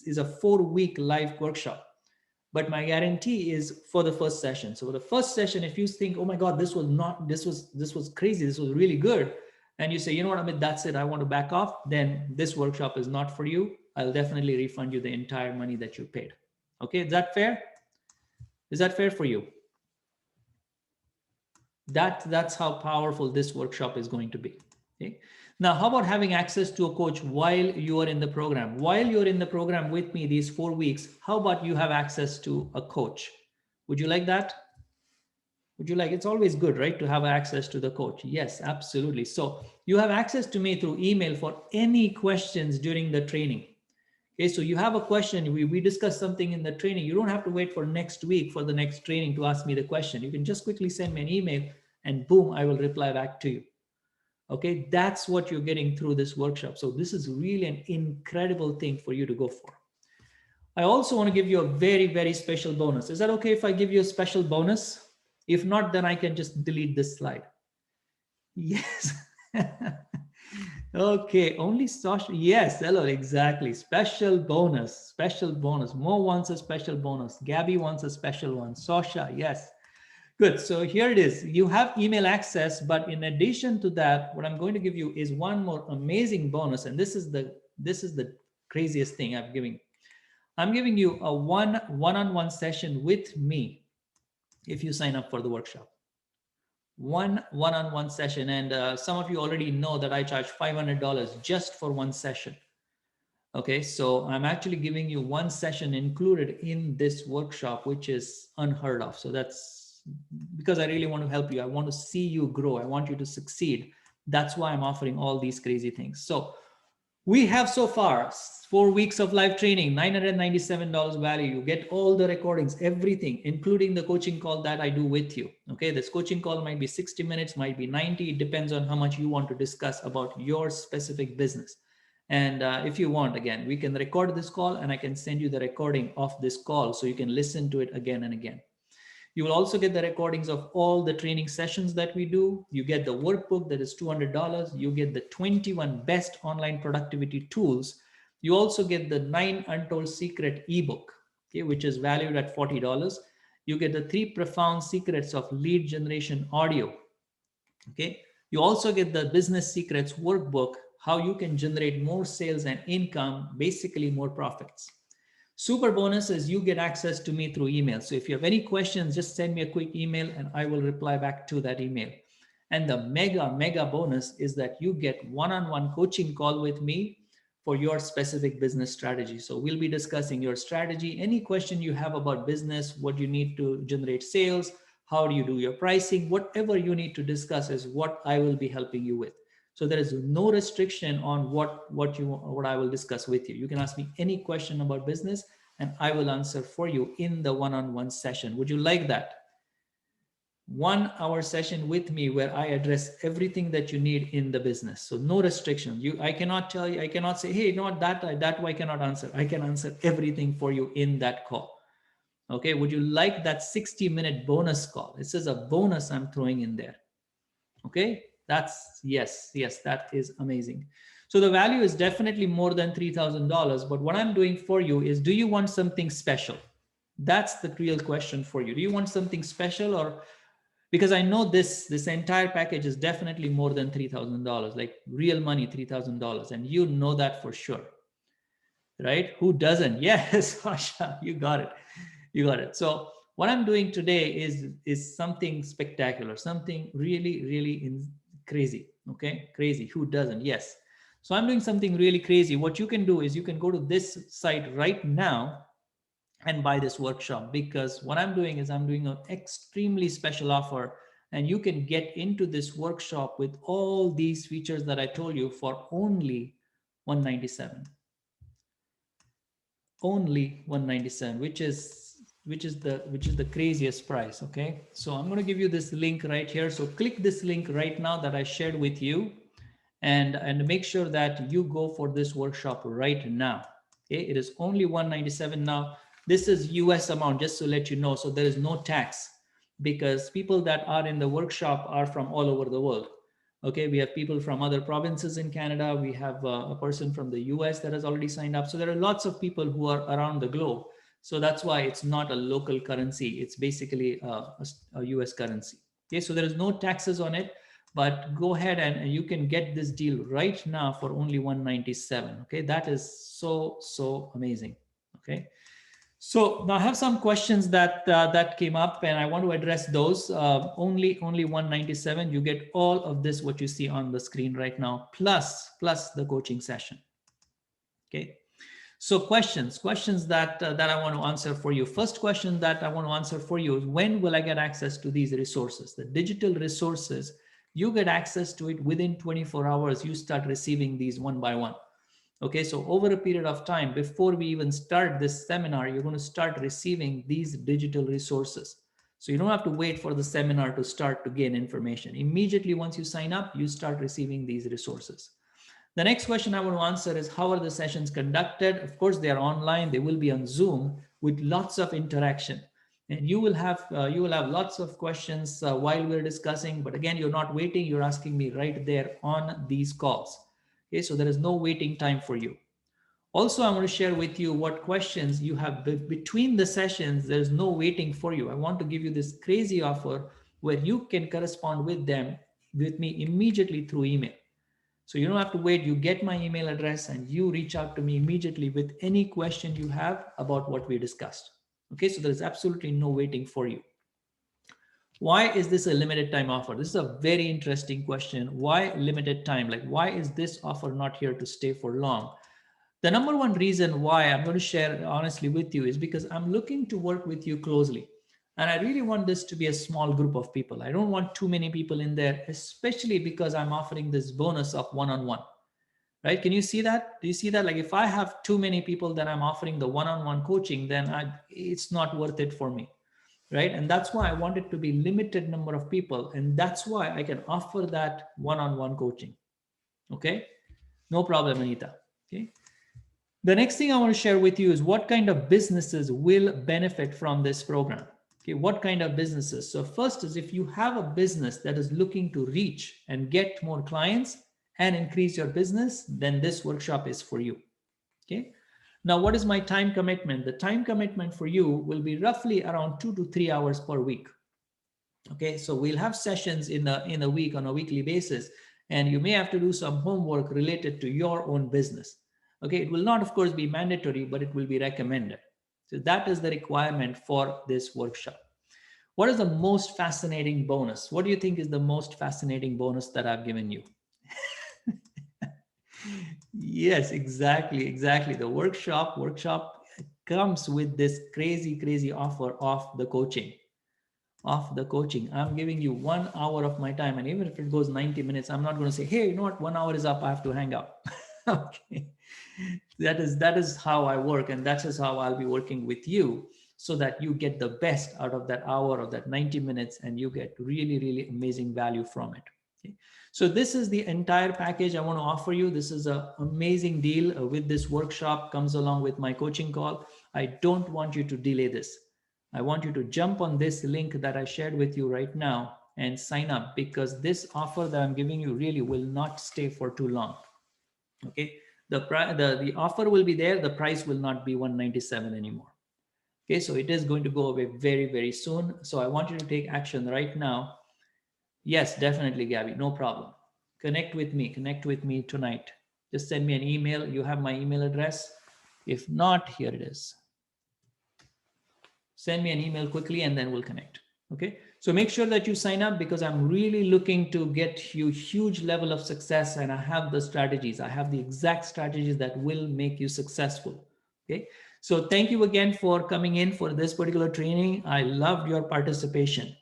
4-week live workshop. But my guarantee is for the first session. So for the first session, if you think, oh my God, this was crazy, this was really good, and you say, you know what, Amit, that's it, I want to back off, then this workshop is not for you. I'll definitely refund you the entire money that you paid. Okay, is that fair? Is that fair for you? That's how powerful this workshop is going to be. Okay. Now, how about having access to a coach while you are in the program? While you're in the program with me these 4 weeks, how about you have access to a coach? Would you like that? Would you like? It's always good, right, to have access to the coach. Yes, absolutely. So you have access to me through email for any questions during the training. Okay, so you have a question, we discuss something in the training. You don't have to wait for next week for the next training to ask me the question. You can just quickly send me an email and boom, I will reply back to you. Okay, that's what you're getting through this workshop. So this is really an incredible thing for you to go for. I also want to give you a very, very special bonus. Is that okay if I give you a special bonus? If not, then I can just delete this slide. Yes. Okay, only Sasha. Yes, hello, exactly. Special bonus, special bonus. Mo wants a special bonus. Gabby wants a special one. Sasha, yes. Good. So here it is. You have email access, but in addition to that, what I'm going to give you is one more amazing bonus. And this is the craziest thing I'm giving. I'm giving you a one-on-one session with me if you sign up for the workshop. One-on-one session. And some of you already know that I charge $500 just for one session. Okay, so I'm actually giving you one session included in this workshop, which is unheard of. So that's because I really want to help you. I want to see you grow. I want you to succeed. That's why I'm offering all these crazy things. So we have so far 4 weeks of live training, $997 value. You get all the recordings, everything, including the coaching call that I do with you. Okay, this coaching call might be 60 minutes, might be 90. It depends on how much you want to discuss about your specific business. And if you want, again, we can record this call and I can send you the recording of this call so you can listen to it again and again. You will also get the recordings of all the training sessions that we do. You get the workbook that is $200. You get the 21 best online productivity tools. You also get the 9 Untold Secret ebook, okay, which is valued at $40. You get the 3 profound secrets of lead generation audio. Okay. You also get the business secrets workbook, how you can generate more sales and income, basically more profits. Super bonus is you get access to me through email. So if you have any questions, just send me a quick email and I will reply back to that email. And the mega bonus is that you get one-on-one coaching call with me for your specific business strategy. So we'll be discussing your strategy, any question you have about business, what you need to generate sales, how do you do your pricing, whatever you need to discuss is what I will be helping you with. So there is no restriction on what I will discuss with you. You can ask me any question about business and I will answer for you in the one-on-one session. Would you like that? 1 hour session with me where I address everything that you need in the business. So no restriction. I cannot tell you, I cannot say, hey, not that I cannot answer. I can answer everything for you in that call. Okay, would you like that 60-minute bonus call? This is a bonus I'm throwing in there. Okay, that's yes, that is amazing. So the value is definitely more than $3,000. But what I'm doing for you is, do you want something special? That's the real question for you. Do you want something special, or because I know this entire package is definitely more than $3,000, like real money, $3,000, and you know that for sure, right? Who doesn't? Yes, Asha, you got it. You got it. So what I'm doing today is something spectacular, something really crazy. Okay, crazy. Who doesn't? Yes. So I'm doing something really crazy. What you can do is you can go to this site right now and buy this workshop, because what I'm doing is I'm doing an extremely special offer, and you can get into this workshop with all these features that I told you for only 197. Only 197, which is the craziest price. Okay, so I'm going to give you this link right here. So click this link right now that I shared with you, and make sure that you go for this workshop right now. Okay, it is only 197 now. This is US amount, just to let you know. So there is no tax, because people that are in the workshop are from all over the world. Okay, we have people from other provinces in Canada. We have a person from the US that has already signed up. So there are lots of people who are around the globe. So that's why it's not a local currency. It's basically a US currency. Okay, so there is no taxes on it, but go ahead and you can get this deal right now for only 197. Okay, that is so amazing. Okay. So now I have some questions that came up, and I want to address those. Only 197. You get all of this, what you see on the screen right now, plus the coaching session. Okay. So questions that I want to answer for you. First question that I want to answer for you is, when will I get access to these resources? The digital resources, you get access to it within 24 hours. You start receiving these one by one. Okay, so over a period of time, before we even start this seminar, you're going to start receiving these digital resources. So you don't have to wait for the seminar to start to gain information. Immediately once you sign up, you start receiving these resources. The next question I want to answer is, how are the sessions conducted? Of course, they are online. They will be on Zoom with lots of interaction. And you will have lots of questions while we're discussing. But again, you're not waiting. You're asking me right there on these calls. Okay, so there is no waiting time for you. Also, I want to share with you what questions you have between the sessions. There's no waiting for you. I want to give you this crazy offer where you can correspond with me immediately through email. So you don't have to wait. You get my email address and you reach out to me immediately with any question you have about what we discussed. Okay, so there is absolutely no waiting for you. Why is this a limited time offer? This is a very interesting question. Why limited time? Like, why is this offer not here to stay for long? The number one reason why I'm going to share honestly with you is because I'm looking to work with you closely. And I really want this to be a small group of people. I don't want too many people in there, especially because I'm offering this bonus of one-on-one, right? Can you see that? Do you see that? Like, if I have too many people that I'm offering the one-on-one coaching, then it's not worth it for me, right? And that's why I want it to be limited number of people. And that's why I can offer that one-on-one coaching. Okay, no problem, Anita. Okay. The next thing I want to share with you is what kind of businesses will benefit from this program. Okay, what kind of businesses? So first is, if you have a business that is looking to reach and get more clients and increase your business, then this workshop is for you. Okay. Now, what is my time commitment? The time commitment for you will be roughly around 2 to 3 hours per week. Okay, so we'll have sessions in a week on a weekly basis, and you may have to do some homework related to your own business. Okay, it will not, of course, be mandatory, but it will be recommended. So that is the requirement for this workshop. What is the most fascinating bonus? What do you think is the most fascinating bonus that I've given you? Yes, exactly. The workshop comes with this crazy offer of the coaching. I'm giving you 1 hour of my time, and even if it goes 90 minutes, I'm not going to say, hey, you know what, 1 hour is up, I have to hang out. Okay, that is how I work, and that is how I'll be working with you. so that you get the best out of that hour or that 90 minutes and you get really, really amazing value from it. Okay. So this is the entire package I want to offer you. This is an amazing deal with this workshop, comes along with my coaching call. I don't want you to delay this. I want you to jump on this link that I shared with you right now and sign up, because this offer that I'm giving you really will not stay for too long. Okay, the offer will be there. The price will not be 197 anymore. Okay, so it is going to go away very, very soon. So I want you to take action right now. Yes, definitely, Gabby, no problem. Connect with me tonight. Just send me an email. You have my email address. If not, here it is. Send me an email quickly and then we'll connect. Okay, so make sure that you sign up, because I'm really looking to get you huge level of success, and I have the strategies. I have the exact strategies that will make you successful. Okay, so thank you again for coming in for this particular training. I loved your participation.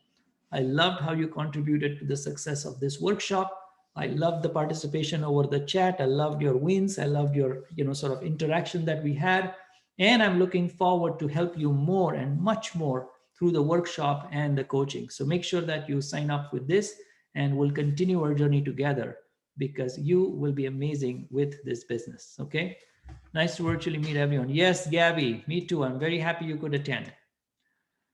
I loved how you contributed to the success of this workshop. I loved the participation over the chat. I loved your wins. I loved your, sort of interaction that we had. And I'm looking forward to help you more and much more through the workshop and the coaching. So make sure that you sign up with this, and we'll continue our journey together, because you will be amazing with this business. Okay. Nice to virtually meet everyone. Yes, Gabby, me too. I'm very happy you could attend.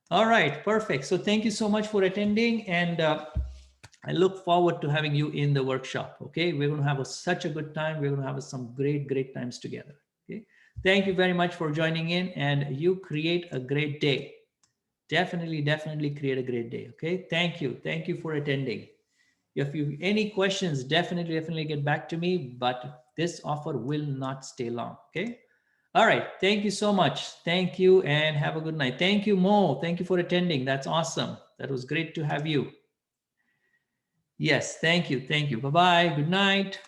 All right, perfect. So thank you so much for attending, and I look forward to having you in the workshop. Okay, we're going to have such a good time. We're going to have some great times together. Okay, thank you very much for joining in, and you create a great day. Definitely create a great day. Okay, thank you for attending. If you have any questions, definitely get back to me, but this offer will not stay long. Okay. All right. Thank you so much. Thank you, and have a good night. Thank you, Mo. Thank you for attending. That's awesome. That was great to have you. Yes. Thank you. Bye-bye. Good night.